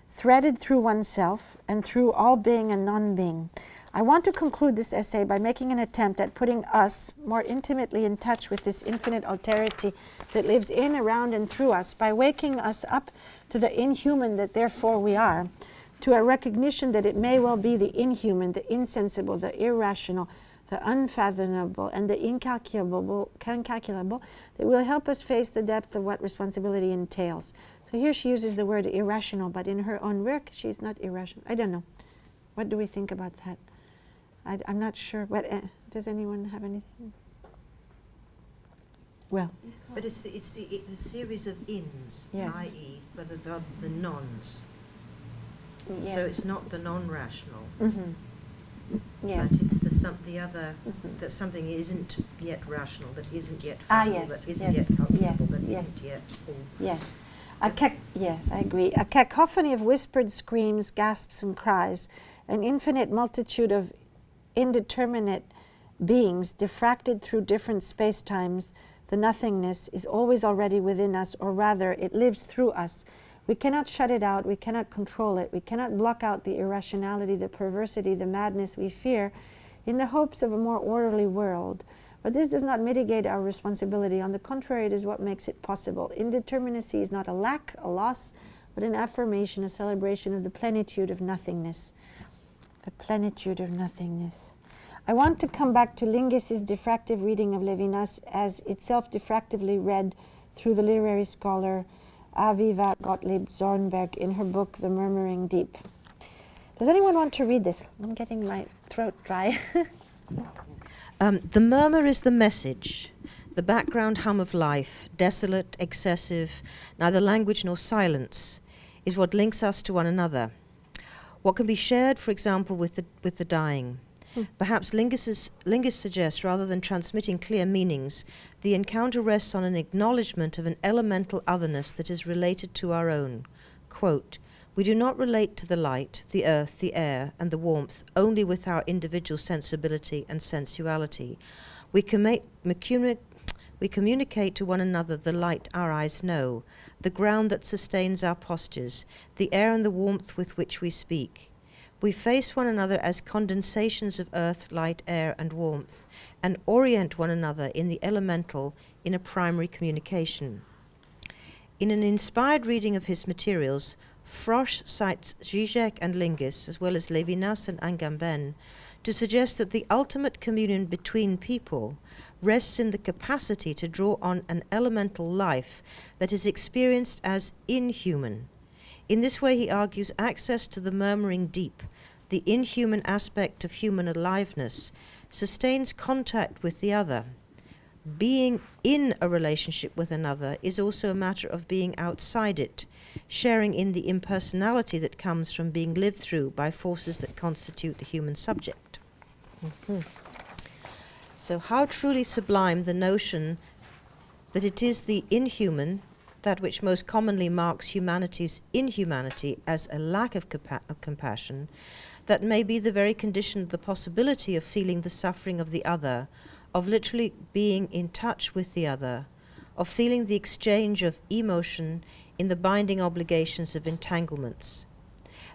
threaded through oneself and through all being and non-being. I want to conclude this essay by making an attempt at putting us more intimately in touch with this infinite alterity that lives in, around, and through us, by waking us up to the inhuman that therefore we are, to a recognition that it may well be the inhuman, the insensible, the irrational, the unfathomable, and the incalculable that will help us face the depth of what responsibility entails. So here she uses the word irrational, but in her own work, she's not irrational. I don't know. What do we think about that? I'm not sure. Does anyone have anything? Well, But it's the series of ins, Yes. i.e., for the nons. yes. So it's not the non-rational, Yes. but it's the other, that something isn't yet rational, that isn't yet Ah, fathomable, yes, that isn't yes, yet calculable, yes, that yes. isn't yet all. Yes. Yes, I agree. A cacophony of whispered screams, gasps, and cries, an infinite multitude of indeterminate beings diffracted through different space-times. The nothingness is always already within us, or rather, it lives through us. We cannot shut it out, we cannot control it, we cannot block out the irrationality, the perversity, the madness we fear in the hopes of a more orderly world. But this does not mitigate our responsibility. On the contrary, it is what makes it possible. Indeterminacy is not a lack, a loss, but an affirmation, a celebration of the plenitude of nothingness. The plenitude of nothingness. I want to come back to Lingis's diffractive reading of Levinas as itself diffractively read through the literary scholar Aviva Gottlieb Zornberg in her book The Murmuring Deep. Does anyone want to read this? I'm getting my throat dry. The murmur is the message, the background hum of life, desolate, excessive, neither language nor silence, is what links us to one another. What can be shared, for example, with the dying. Perhaps Lingis suggests, rather than transmitting clear meanings, the encounter rests on an acknowledgement of an elemental otherness that is related to our own. Quote, "We do not relate to the light, the earth, the air, and the warmth only with our individual sensibility and sensuality. We communicate to one another the light our eyes know, the ground that sustains our postures, the air and the warmth with which we speak. We face one another as condensations of earth, light, air, and warmth, and orient one another in the elemental in a primary communication." In an inspired reading of his materials, Frosch cites Zizek and Lingis, as well as Levinas and Agamben, to suggest that the ultimate communion between people rests in the capacity to draw on an elemental life that is experienced as inhuman. In this way, he argues access to the murmuring deep, the inhuman aspect of human aliveness, sustains contact with the other. Being in a relationship with another is also a matter of being outside it, sharing in the impersonality that comes from being lived through by forces that constitute the human subject. So how truly sublime the notion that it is the inhuman, that which most commonly marks humanity's inhumanity as a lack of compassion, that may be the very condition of the possibility of feeling the suffering of the other, of literally being in touch with the other, of feeling the exchange of emotion in the binding obligations of entanglements.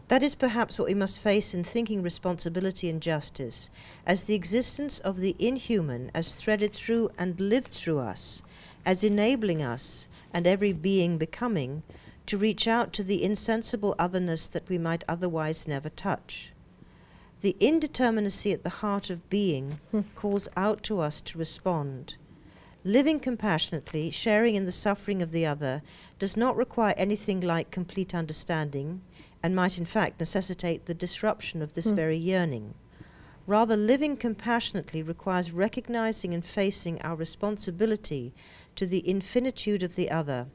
That is perhaps what we must face in thinking responsibility and justice, as the existence of the inhuman as threaded through and lived through us, as enabling us, and every being becoming, to reach out to the insensible otherness that we might otherwise never touch. The indeterminacy at the heart of being calls out to us to respond. Living compassionately, sharing in the suffering of the other, does not require anything like complete understanding, and might in fact necessitate the disruption of this very yearning. Rather, living compassionately requires recognizing and facing our responsibility to the infinitude of the other,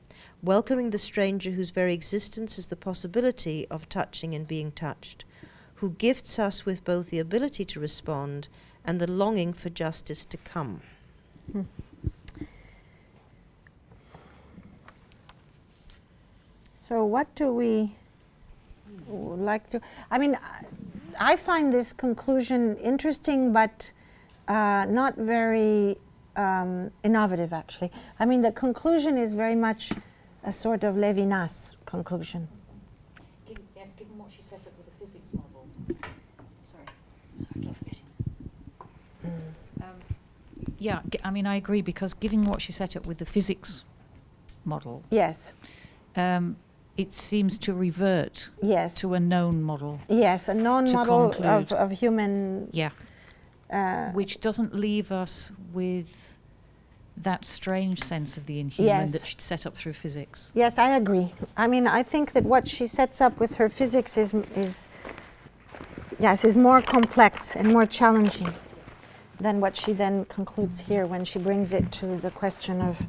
welcoming the stranger whose very existence is the possibility of touching and being touched, who gifts us with both the ability to respond and the longing for justice to come. So what do we like to... I mean, I find this conclusion interesting, but not very innovative, actually. I mean, the conclusion is very much a sort of Levinas conclusion. Yes, given what she set up with the physics model. Sorry, I keep forgetting this. I mean, I agree, because given what she set up with the physics model, Yes. It seems to revert Yes. to a known model. Yes, a known To model conclude. of human... Which doesn't leave us with that strange sense of the inhuman Yes. that she'd set up through physics. Yes, I agree. I mean, I think that what she sets up with her physics is more complex and more challenging than what she then concludes here when she brings it to the question of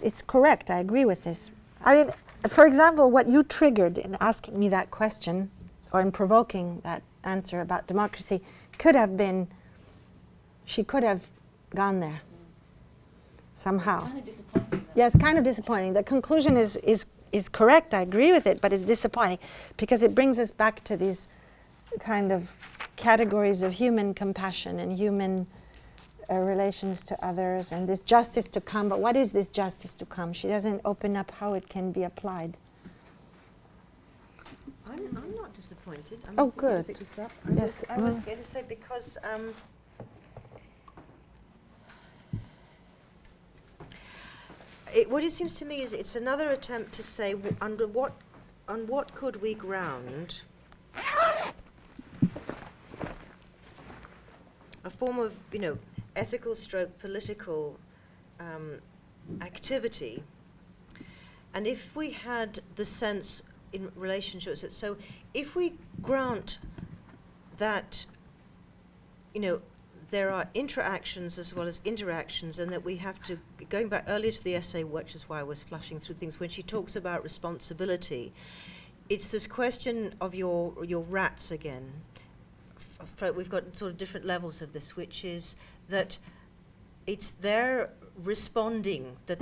it's correct. I agree with this. I mean, for example, what you triggered in asking me that question, or in provoking that answer about democracy, could have been, she could have gone there somehow. It's kind of disappointing Yeah, it's kind of disappointing. The conclusion is correct. I agree with it, but it's disappointing because it brings us back to these kind of categories of human compassion and human relations to others and this justice to come. But what is this justice to come? She doesn't open up how it can be applied. I'm not disappointed. Oh, good. Pick this up. Yes. I was going to say because what it seems to me is it's another attempt to say on what could we ground a form of ethical stroke political activity, and if we had the sense in relationships, so if we grant that there are interactions as well as interactions, and that we have to, going back earlier to the essay, which is why I was flushing through things, when she talks about responsibility, it's this question of your rats again. We've got sort of different levels of this, which is that it's their responding, that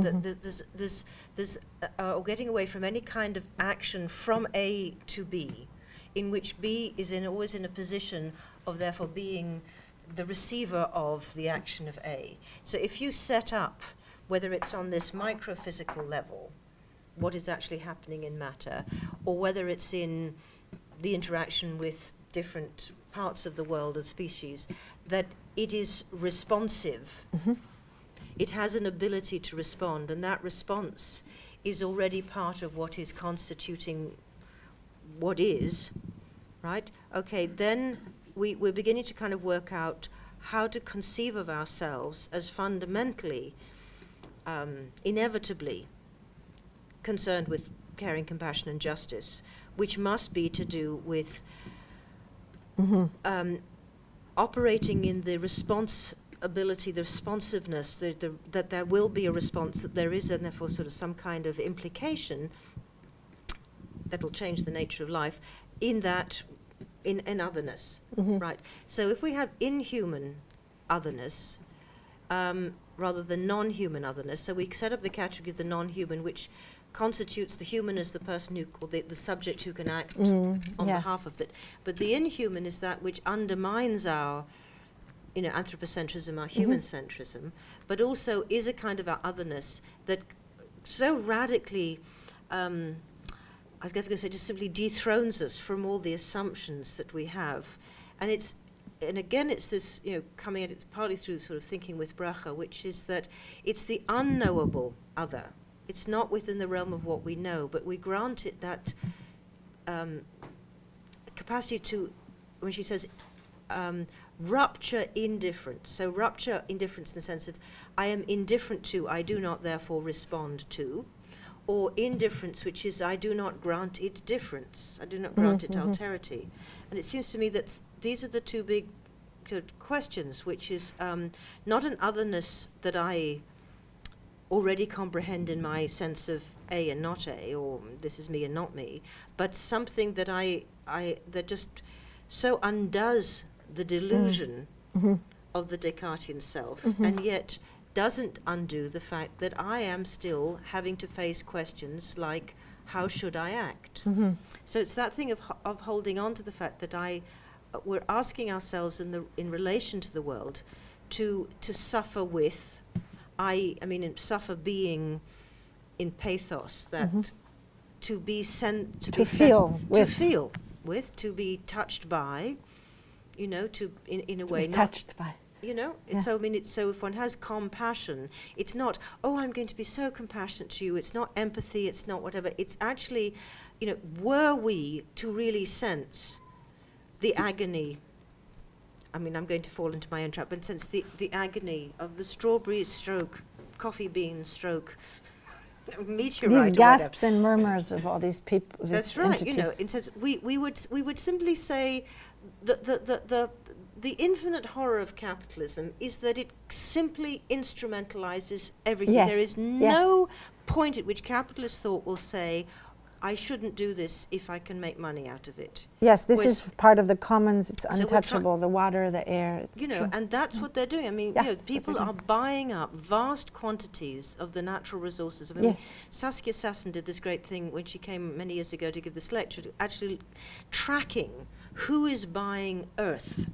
there's or getting away from any kind of action from A to B, in which B is always in a position of therefore being the receiver of the action of A. So if you set up, whether it's on this microphysical level, what is actually happening in matter, or whether it's in the interaction with different parts of the world of species, that it is responsive. Mm-hmm. It has an ability to respond, and that response is already part of what is constituting what is, right? Okay, then we're beginning to kind of work out how to conceive of ourselves as fundamentally, inevitably concerned with caring, compassion, and justice, which must be to do with operating in the responsibility, the responsiveness, that there will be a response, that there is, and therefore sort of some kind of implication that'll change the nature of life in that, in otherness, right? So if we have inhuman otherness, rather than non-human otherness, so we set up the category of the non-human, which constitutes the human as the person who, or the subject who can act on behalf of it. But the inhuman is that which undermines our, anthropocentrism, our human centrism, but also is a kind of our otherness that so radically, I was going to say, just simply dethrones us from all the assumptions that we have. And again, it's this, coming at it partly through sort of thinking with Bracha, which is that it's the unknowable other. It's not within the realm of what we know, but we grant it that capacity to, when she says, rupture indifference. So rupture indifference in the sense of, I am indifferent to, I do not therefore respond to, or indifference, which is, I do not grant it difference. I do not grant it alterity. And it seems to me that these are the two big questions, which is not an otherness that I already comprehend in my sense of A and not A, or this is me and not me, but something that that just so undoes the delusion of the Descartesian self, and yet doesn't undo the fact that I am still having to face questions like, how should I act? So it's that thing of holding on to the fact that we're asking ourselves in relation to the world to suffer with, I mean, suffer being in pathos, that to be sent, to feel with, to be touched by, to in a way, touched by. So so if one has compassion, it's not, oh, I'm going to be so compassionate to you. It's not empathy. It's not whatever. It's actually, were we to really sense the agony, I'm going to fall into my own trap, but sense the agony of the strawberry stroke, coffee bean stroke, meteorite. These gasps and murmurs of all these people. That's right. In sense, we would simply say the infinite horror of capitalism is that it simply instrumentalizes everything. Yes. There is no point at which capitalist thought will say, I shouldn't do this if I can make money out of it. Yes, this Whereas- is part of the commons. It's So we're untouchable. The water, the air. It's You know, true. and that's what they're doing. I mean, Yeah, you know, that's what people they're are buying up vast quantities of the natural resources. I mean, Yes. Saskia Sassen did this great thing when she came many years ago to give this lecture, to actually tracking who is buying earth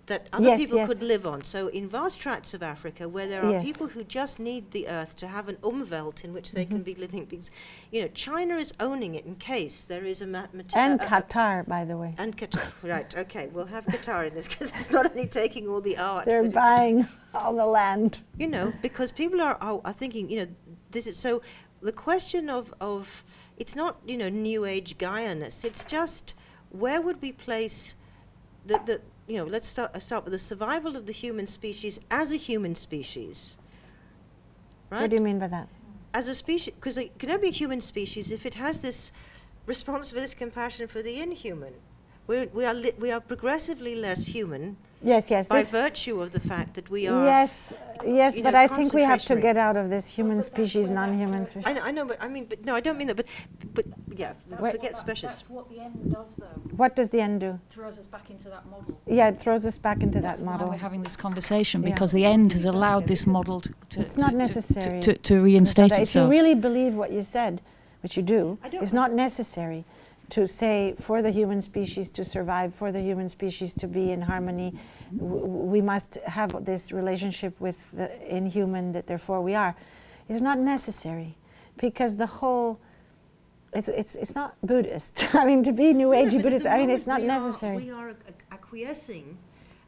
that other Yes, people yes. could live on. So in vast tracts of Africa where there are Yes. people who just need the earth to have an umwelt in which they Mm-hmm. can be living, because, you know, China is owning it in case there is a And Qatar, by the way. and Qatar, right? Okay, we'll have Qatar in this because it's not only taking all the art. They're but it's- buying all the land. you know, because people are thinking, you know, this is so. The question of it's not, you know, New Age Gaia-ness. It's just where would we place the you know, let's start with the survival of the human species as a human species, right? What do you mean by that? As a species, because it can only be a human species if it has this responsibility, compassion for the inhuman. We are progressively less human Yes, yes. by this- virtue of the fact that we are. Yes, yes, you but know, I think we have to concentration get out of this human species, non-human species. I know, but I mean, but no, I don't mean that. But yeah, Wait. forget specialists. That's what the end does, though. What does the end do? Throws us back into that model. Yeah, it throws us back into That's that why model. we're having this conversation, Yeah. because the end has allowed this model to It's not necessary. to reinstate So that if you itself. really believe what you said, which you do, I don't- it's not necessary to say for the human species to survive, for the human species to be in harmony, we must have this relationship with the inhuman that therefore we are. It's not necessary, because the whole, it's not Buddhist. I mean, to be New No, Agey but at Buddhist, the I mean, moment it's not we necessary. are acquiescing.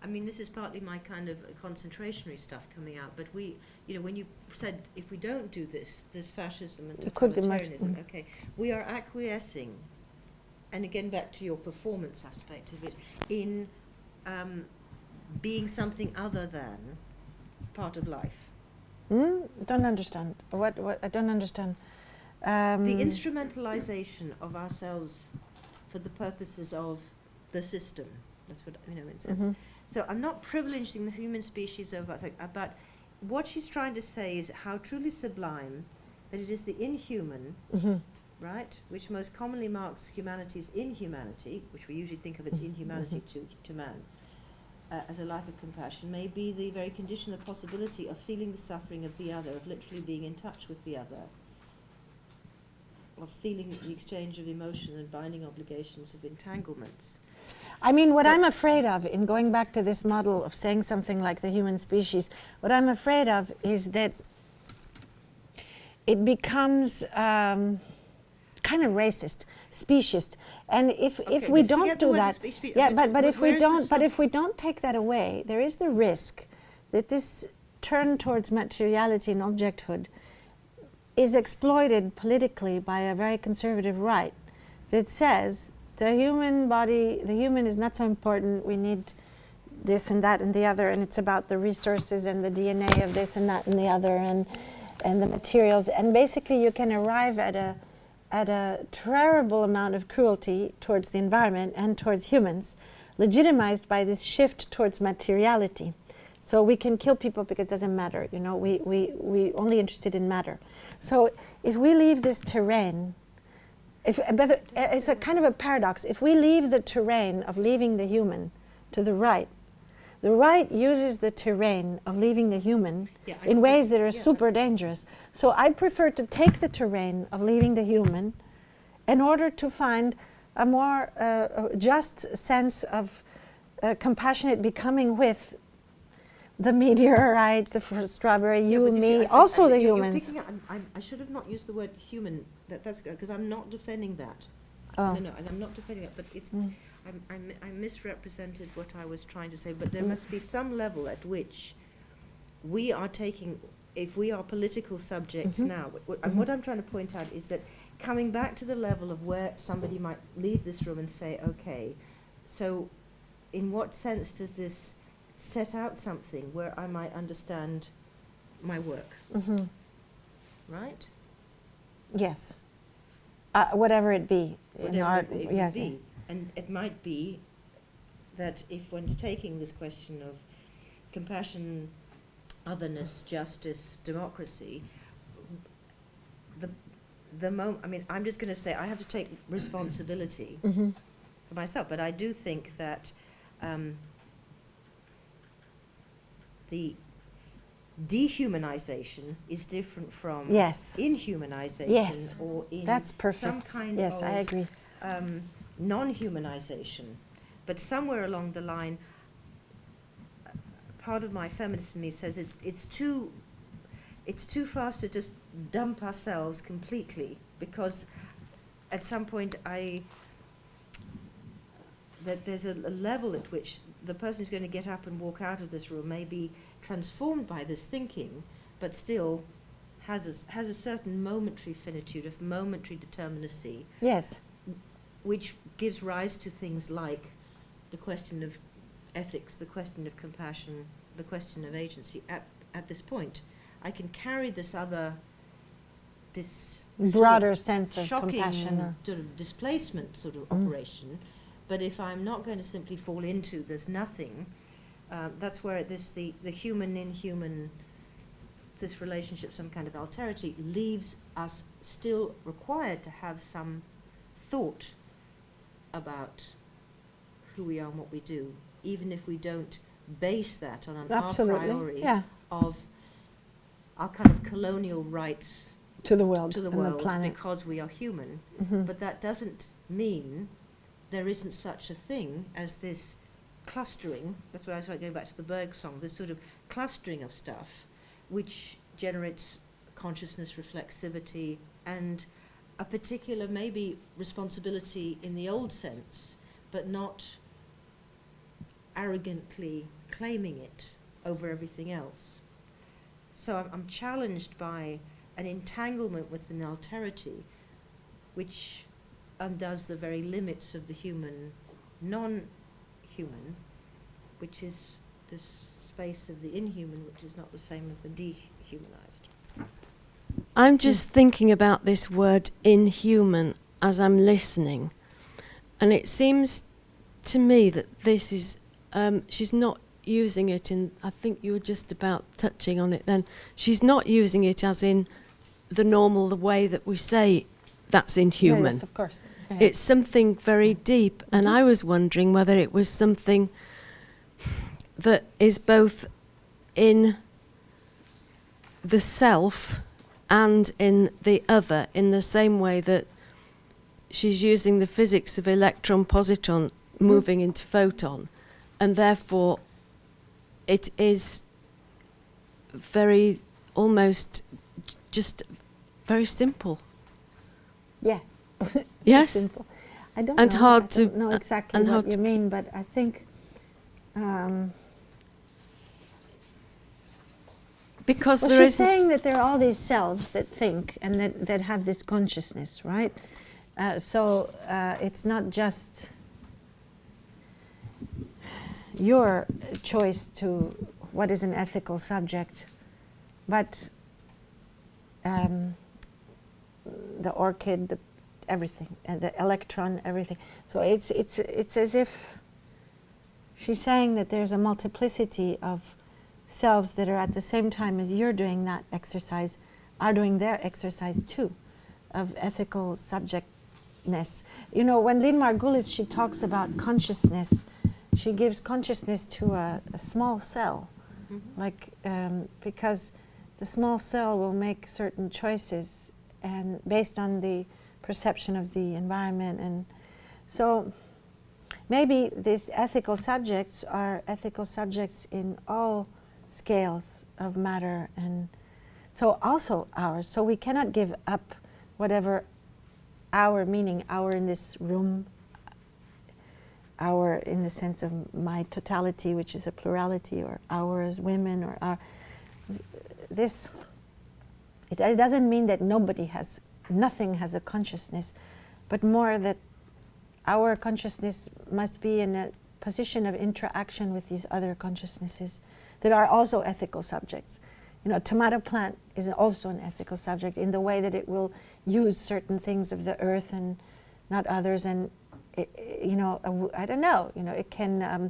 I mean, this is partly my kind of concentrationary stuff coming out. But we, you know, when you said if we don't do this, there's fascism and It could emerge, totalitarianism. Okay, we are acquiescing, and again back to your performance aspect of it, in being something other than part of life. Don't understand. What? I don't understand. The instrumentalization of ourselves for the purposes of the system. That's what, you know, in a sense. Mhm. So I'm not privileging the human species over, but what she's trying to say is how truly sublime that it is the inhuman, Mhm. right, which most commonly marks humanity's inhumanity, which we usually think of its inhumanity to man, as a lack of compassion, may be the very condition, the possibility of feeling the suffering of the other, of literally being in touch with the other, of feeling the exchange of emotion and binding obligations of entanglements. I mean, what But- I'm afraid of, in going back to this model of saying something like the human species, what I'm afraid of is that it becomes kind of racist, speciesist, and if Okay, we let's don't forget the do word that, spe- yeah, okay, but so if we where is the don't, but sub- if we don't take that away, there is the risk that this turn towards materiality and objecthood is exploited politically by a very conservative right that says the human body, the human is not so important, we need this and that and the other, and it's about the resources and the DNA of this and that and the other, and the materials, and basically you can arrive at a terrible amount of cruelty towards the environment and towards humans, legitimized by this shift towards materiality. So we can kill people because it doesn't matter, you know, we only interested in matter. So if we leave this terrain, but it's a kind of a paradox. If we leave the terrain of leaving the human to the right uses the terrain of leaving the human Yeah, I in know, ways but- that are yeah, super dangerous. So I prefer to take the terrain of leaving the human in order to find a more just sense of compassionate becoming with the meteorite, the strawberry, you, but see, me, I- also the you're humans. picking up, I should have not used the word human. That's because I'm not defending that. Oh. No, I'm not defending it. But it's Mm. I misrepresented what I was trying to say. But there must be some level at which we are taking, if we are political subjects Mhm. now. And what I'm trying to point out is that coming back to the level of where somebody might leave this room and say, okay, so in what sense does this set out something where I might understand my work, Mhm. right? Yes. Whatever it be. in Whatever art, it would yes. be. And it might be that if one's taking this question of compassion, otherness, justice, democracy, I mean, I'm just going to say I have to take responsibility for myself, but I do think that the dehumanization is different from Yes. inhumanization Yes. or in That's perfect. some kind Yes, of I agree. non-humanization. But somewhere along the line, part of my feminist in me says it's too fast to just dump ourselves completely, because at some point that there's a level at which the person who's going to get up and walk out of this room may be transformed by this thinking, but still has a certain momentary finitude, of momentary determinacy, Yes. which gives rise to things like the question of ethics, the question of compassion, the question of agency. At this point, I can carry this Broader sense of shocking compassion. Or, sort of displacement sort of operation. But if I'm not going to simply fall into there's nothing, that's where the human inhuman, this relationship, some kind of alterity, leaves us still required to have some thought about who we are and what we do, even if we don't base that on an a absolutely. priori Yeah. of our kind of colonial rights To the world. to the and world the planet. because we are human. Mhm. But that doesn't mean there isn't such a thing as this clustering. That's what I was going back to the Berg song, this sort of clustering of stuff which generates consciousness, reflexivity, and a particular maybe responsibility in the old sense, but not arrogantly claiming it over everything else. So I'm challenged by an entanglement with an alterity which undoes the very limits of the human, non-human, which is this space of the inhuman, which is not the same as the dehumanized. I'm just thinking about this word inhuman as I'm listening. And it seems to me that this is, she's not using it in, I think you were just about touching on it then, she's not using it as in the way that we say that's inhuman. Yes, of course. It's something very deep, and I was wondering whether it was something that is both in the self and in the other, in the same way that she's using the physics of electron-positron moving into photon, and therefore it is very, almost just very simple. Yeah. Yes? Simple. I don't And know. hard I to- don't know exactly and what hard you to mean, but I think Because well, there she's isn't... saying that there are all these selves that think and that have this consciousness, right? So it's not just your choice to what is an ethical subject, but the orchid, everything, and the electron, everything. So it's as if she's saying that there's a multiplicity of selves that are at the same time as you're doing that exercise, are doing their exercise too, of ethical subjectness. You know, when Lynn Margulis, she talks about consciousness, she gives consciousness to a small cell, like because the small cell will make certain choices and based on the perception of the environment, and so maybe these ethical subjects are ethical subjects in all scales of matter, and so also ours. So we cannot give up whatever our meaning, our in this room, our in the sense of my totality, which is a plurality, or our as women, or our this. It doesn't mean that nothing has a consciousness, but more that our consciousness must be in a position of interaction with these other consciousnesses that are also ethical subjects. You know, a tomato plant is also an ethical subject in the way that it will use certain things of the earth and not others. And you know, I don't know. You know, it can.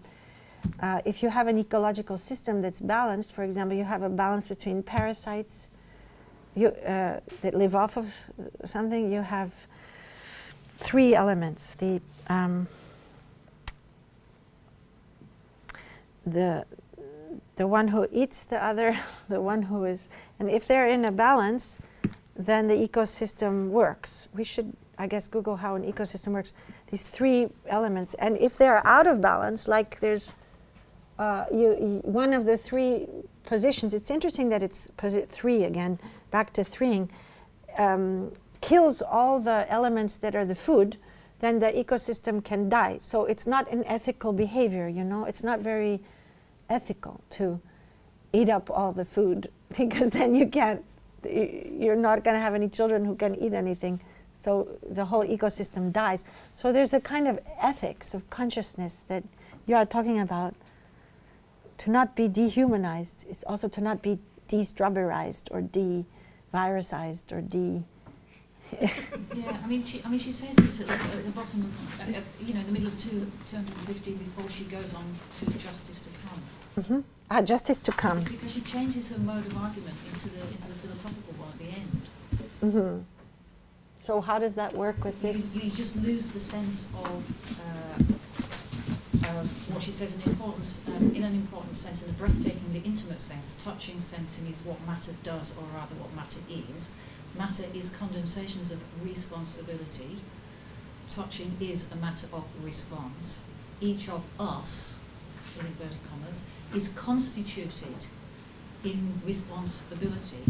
If you have an ecological system that's balanced, for example, you have a balance between parasites that live off of something, you have three elements. The one who eats the other, the one who is, and if they're in a balance, then the ecosystem works. We should, I guess, Google how an ecosystem works. These three elements, and if they're out of balance, like there's one of the three positions. It's interesting that it's three again, back to threeing, kills all the elements that are the food, then the ecosystem can die. So it's not an ethical behavior, you know. It's not very ethical to eat up all the food because then you're not going to have any children who can eat anything. So the whole ecosystem dies. So there's a kind of ethics of consciousness that you are talking about. To not be dehumanized is also to not be de-strawberrized or de-virusized or Yeah, I mean, she says it at the bottom of, the middle of 250 before she goes on to justice to come. Mm-hmm. Justice to come. It's because she changes her mode of argument into the philosophical one at the end. Mm-hmm. So how does that work with this? You just lose the sense of what she says in an important sense, in a breathtakingly intimate sense. Touching sensing is what matter does, or rather what matter is. Matter is condensations of responsibility. Touching is a matter of response. Each of us, in inverted commas, is constituted in responsibility.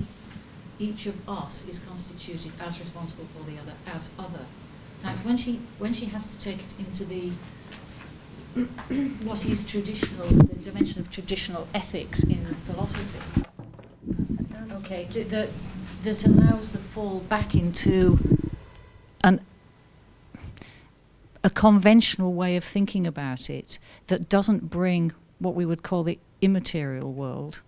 Each of us is constituted as responsible for the other, as other. Now, when she has to take it into the what is traditional, the dimension of traditional ethics in philosophy. Okay, that allows the fall back into a conventional way of thinking about it that doesn't bring what we would call the immaterial world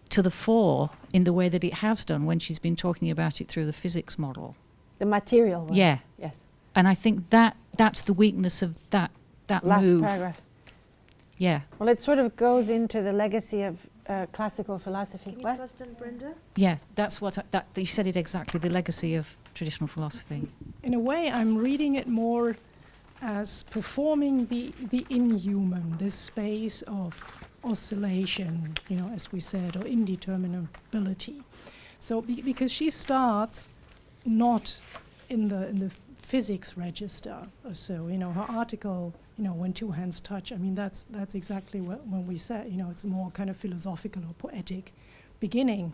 to the fore in the way that it has done when she's been talking about it through the physics model. The material world. Yeah. Yes. And I think that's the weakness of that Last move. paragraph. Yeah. Well, it sort of goes into the legacy of classical philosophy. Can you What? pause then, Brenda? Yeah, that's what you said it exactly, the legacy of traditional philosophy. In a way, I'm reading it more as performing the inhuman, this space of oscillation, as we said, or indeterminability. So because she starts not in the physics register or so, her article, when two hands touch, I mean, that's exactly when we say, it's a more kind of philosophical or poetic beginning.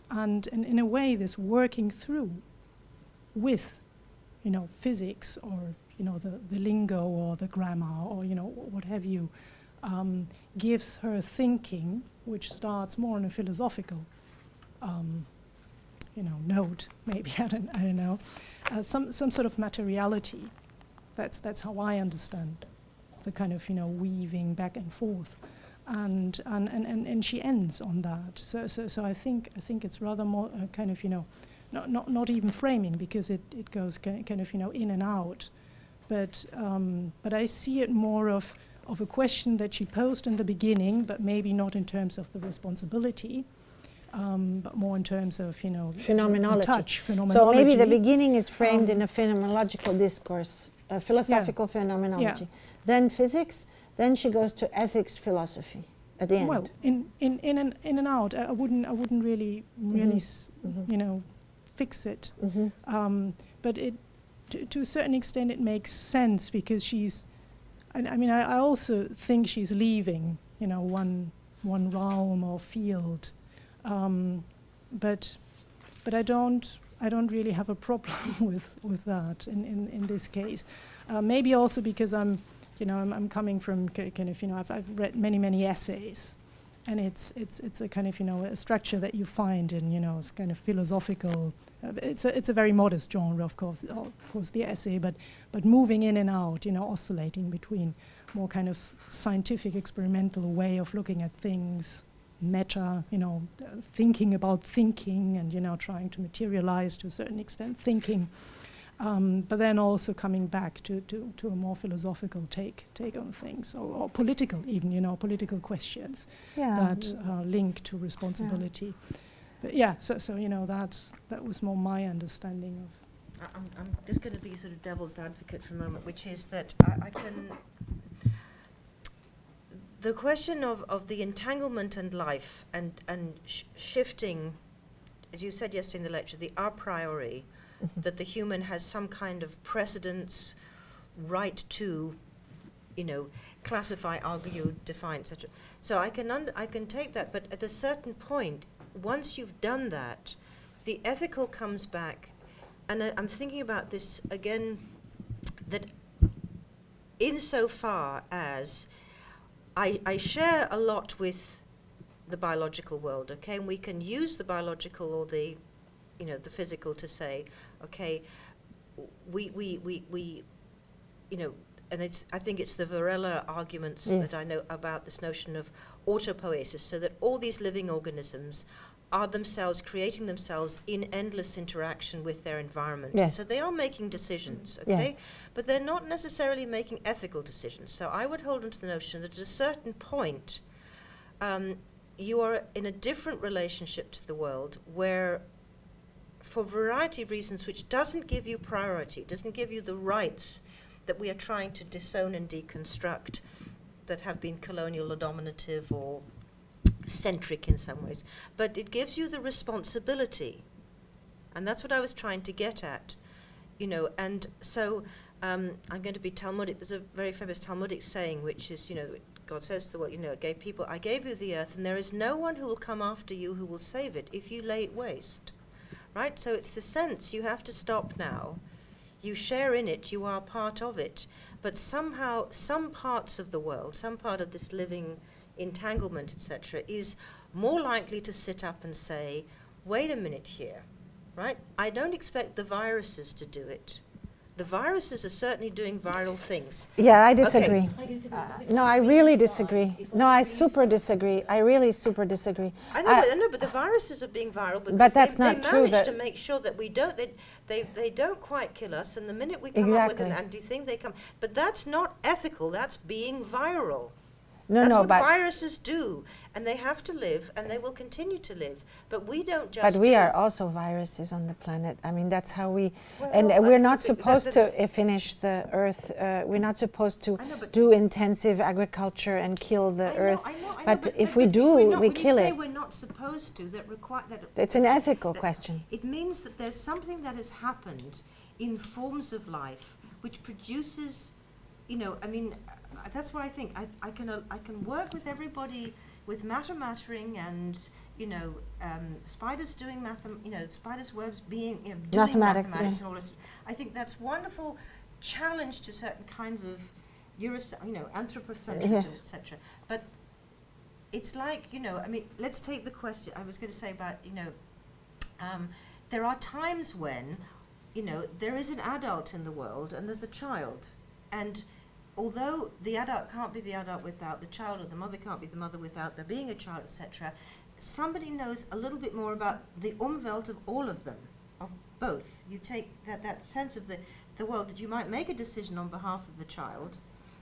And in a way, this working through with, physics or, the lingo or the grammar or, what have you, gives her thinking, which starts more on a philosophical note, maybe, I don't know, some sort of materiality. That's how I understand the kind of, weaving back and forth. And she ends on that. So I think it's rather more kind of, not even framing, because it goes kind of, in and out. But I see it more of a question that she posed in the beginning, but maybe not in terms of the responsibility, but more in terms of, Phenomenology. The touch, phenomenology. So maybe the beginning is framed in a phenomenological discourse, a philosophical phenomenology. Then physics, then she goes to ethics philosophy at the end. Well, in and out, I wouldn't really fix it. But it, to a certain extent, it makes sense, because she's, I mean, I also think she's leaving, one realm or field, but I don't really have a problem with that in this case. Maybe also because I'm coming from kind of, I've read many essays, and it's a kind of, a structure that you find in, it's kind of philosophical. It's a very modest genre, of course, the essay, but moving in and out, oscillating between more kind of scientific, experimental way of looking at things, meta, thinking about thinking, and trying to materialize to a certain extent thinking. But then also coming back to a more philosophical take on things, or political even, political questions that link to responsibility. But yeah, so you know, that was more my understanding of. I'm just going to be sort of devil's advocate for a moment, which is that I can. The question of the entanglement and life and shifting, as you said yesterday in the lecture, the a priori, that the human has some kind of precedence, right to, you know, classify, argue, define, etc. So I can take that, but at a certain point, once you've done that, the ethical comes back, and I'm thinking about this again, that insofar as I share a lot with the biological world, okay, and we can use the biological or the, you know, the physical to say, okay, we you know, and I think it's the Varela arguments that I know about this notion of autopoiesis, so that all these living organisms are themselves creating themselves in endless interaction with their environment. Yes. So they are making decisions, okay? Yes. But they're not necessarily making ethical decisions. So I would hold on to the notion that at a certain point, you are in a different relationship to the world where, for a variety of reasons which doesn't give you priority, doesn't give you the rights that we are trying to disown and deconstruct, that have been colonial or dominative or centric in some ways, but it gives you the responsibility, and that's what I was trying to get at, you know. And so I'm going to be Talmudic. There's a very famous Talmudic saying, which is, you know, God says to the world, you know, I gave you the earth, and there is no one who will come after you who will save it if you lay it waste, right? So it's the sense you have to stop now. You share in it, you are part of it, but somehow some parts of the world, some part of this living entanglement, etc., is more likely to sit up and say, wait a minute here, right? I don't expect the viruses to do it. The viruses are certainly doing viral things. Yeah, I disagree. I disagree, because it No, can't I be really used by- disagree. if No, all I these super are- disagree. I really super disagree. I know, but the viruses are being viral because But that's they not true, manage that- to make sure that we don't. They don't quite kill us, and the minute we come up with an Exactly. anti-thing, they come. But that's not ethical. That's being viral. No, That's no, what but viruses do, and they have to live, and they will continue to live. But we don't just. but we do are it. also viruses on the planet. I mean, that's how we. Well, And I we're don't not think supposed that's- to finish the earth. We're not supposed to I know, but- do intensive agriculture and kill the I earth. know, but if we but do, we're not, we when kill you say it. we're not supposed to. That require that. It's an ethical that- question. It means that there's something that has happened in forms of life which produces, you know, I mean, that's why I think I can work with everybody with mattering and, you know, spiders doing spiders' webs being, you know, doing Mathematics, mathematics yeah. and all this. I think that's wonderful challenge to certain kinds of anthropocentrism, Yes. etc. But it's like, you know, I mean, let's take the question I was going to say about, you know, there are times when, you know, there is an adult in the world and there's a child. And although the adult can't be the adult without the child, or the mother can't be the mother without there being a child, etc., somebody knows a little bit more about the Umwelt of all of them, of both. You take that sense of the world, that you might make a decision on behalf of the child,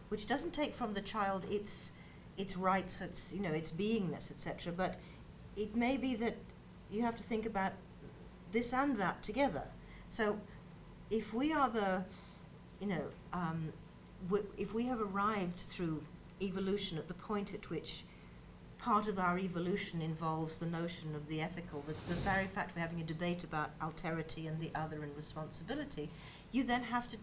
which doesn't take from the child its rights, its, you know, its beingness, etc., but it may be that you have to think about this and that together. So if we are the, you know, if we have arrived through evolution at the point at which part of our evolution involves the notion of the ethical, the very fact we're having a debate about alterity and the other and responsibility, you then have to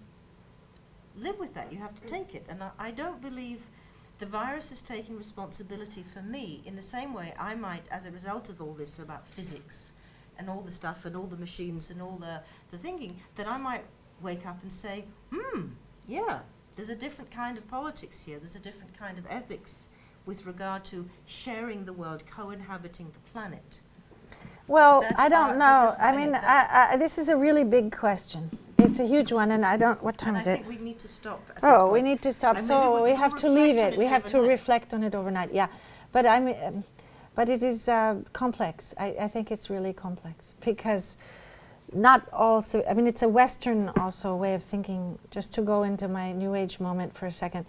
live with that. You have to take it. And I don't believe the virus is taking responsibility for me in the same way I might, as a result of all this about physics and all the stuff and all the machines and all the thinking, that I might wake up and say, yeah, there's a different kind of politics here, there's a different kind of ethics with regard to sharing the world, co-inhabiting the planet. Well, That's I don't our- know. that's- I mean, this is a really big question. It's a huge one, and I don't. What time And is I it? think we need to stop at this Oh, we point. need to stop. And maybe So we can have to reflect leave on it. We have to overnight. reflect on it overnight. Yeah, but I mean, but it is complex. I think it's really complex because not all. I mean, it's a Western also way of thinking. Just to go into my New Age moment for a second,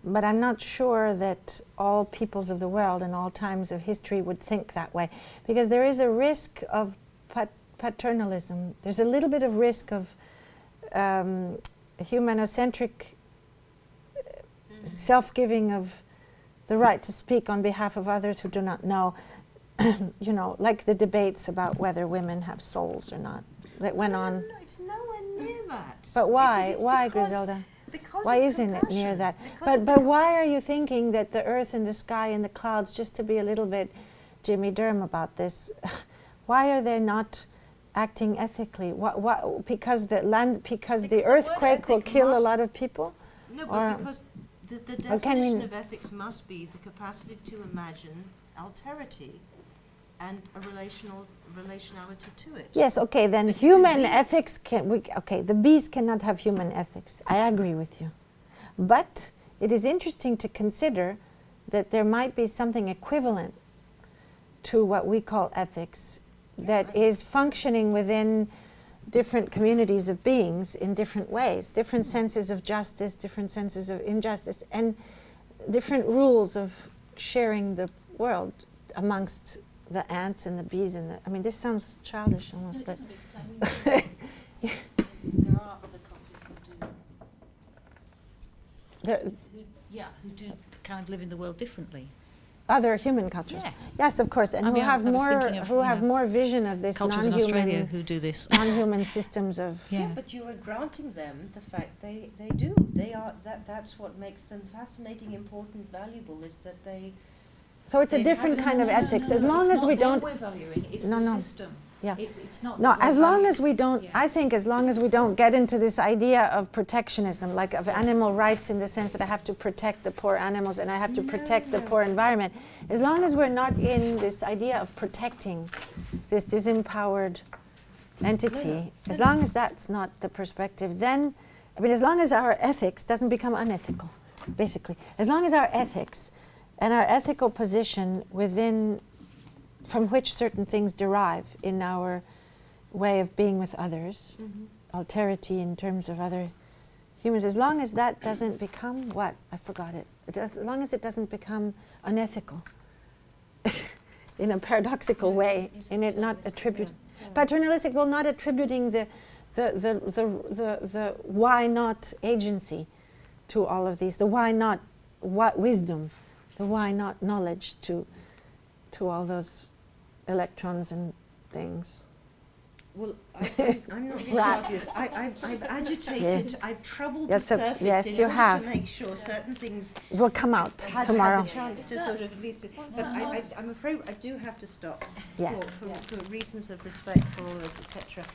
But I'm not sure that all peoples of the world in all times of history would think that way, because there is a risk of paternalism. There's a little bit of risk of humanocentric self-giving of the right to speak on behalf of others who do not know. You know, like the debates about whether women have souls or not that went on. No, it's nowhere near that. But why? It's Why, because- Griselda? Because Why of isn't it near compassion. that? Because But of why are you thinking that the earth and the sky and the clouds, just to be a little bit Jimmy Durham about this, why are they not acting ethically? Because the land, because the the word earthquake will ethic kill a must- lot of people? No, Or- but because the or can we- definition of ethics must be the capacity to imagine alterity and a relationality to it. Yes, okay, then But you can human be- ethics okay, the bees cannot have human ethics. I agree with you. But it is interesting to consider that there might be something equivalent to what we call ethics that is functioning within different communities of beings in different ways, different senses of justice, different senses of injustice, and different rules of sharing the world amongst the ants and the bees and the, I mean, this sounds childish No, almost, it but doesn't, because I mean, there are other cultures there, who do kind of live in the world differently. other human cultures. Yeah. Yes, of course, and I who mean, have I was more thinking of, who you have know, more vision of this Cultures in Australia non-human who do this. non-human systems of. Yeah, but you are granting them the fact they do. They are that's what makes them fascinating, important, valuable, is that they So it's a They different have- kind of ethics. As long as we don't. We're valuing, it's No, the no. system. Yeah. It's not. No, that we're as long valuing- as we don't, Yeah. I think as long as we don't get into this idea of protectionism, like of animal rights in the sense that I have to protect the poor animals and I have to protect the poor environment, as long as we're not in this idea of protecting this disempowered entity, as long as that's not the perspective, then, I mean, as long as our ethics doesn't become unethical, basically, as long as our ethics and our ethical position within from which certain things derive in our way of being with others, alterity in terms of other humans, as long as that doesn't become what? I forgot it. As long as it doesn't become unethical in a paradoxical way, it's in it not paternalistic, attribute. yeah. Paternalistic, well, not attributing the why not agency to all of these, the why not what wisdom, the why not knowledge to all those electrons and things. Well, I'm not going to Rats. argue this. I've agitated, I've troubled Yes, the surface yes, in you order have. to make sure certain things Will come out had tomorrow. the chance to sort of at least. But I'm afraid I do have to stop Yes. for reasons of respect for all of us, etc.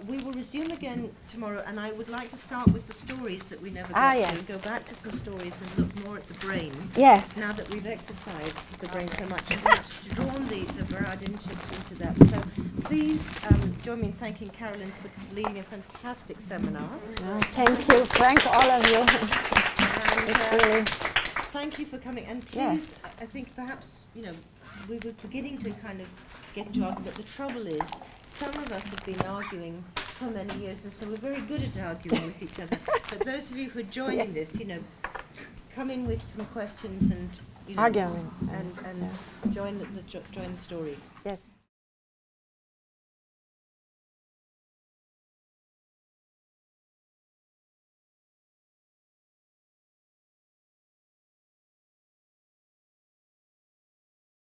We will resume again tomorrow, and I would like to start with the stories that we never got yes. to. Go back to some stories and look more at the brain. Yes. Now that we've exercised the brain so much and drawn the Barad into that. So please join me in thanking Carolyn for leading a fantastic seminar. Thank you. Thank all of you. And It's really, thank you for coming. And please, Yes. I think perhaps, we were beginning to kind of get into argument. But the trouble is, some of us have been arguing for many years, and so we're very good at arguing with each other. But those of you who are joining Yes. this, come in with some questions and Arguments. and join the story. yes.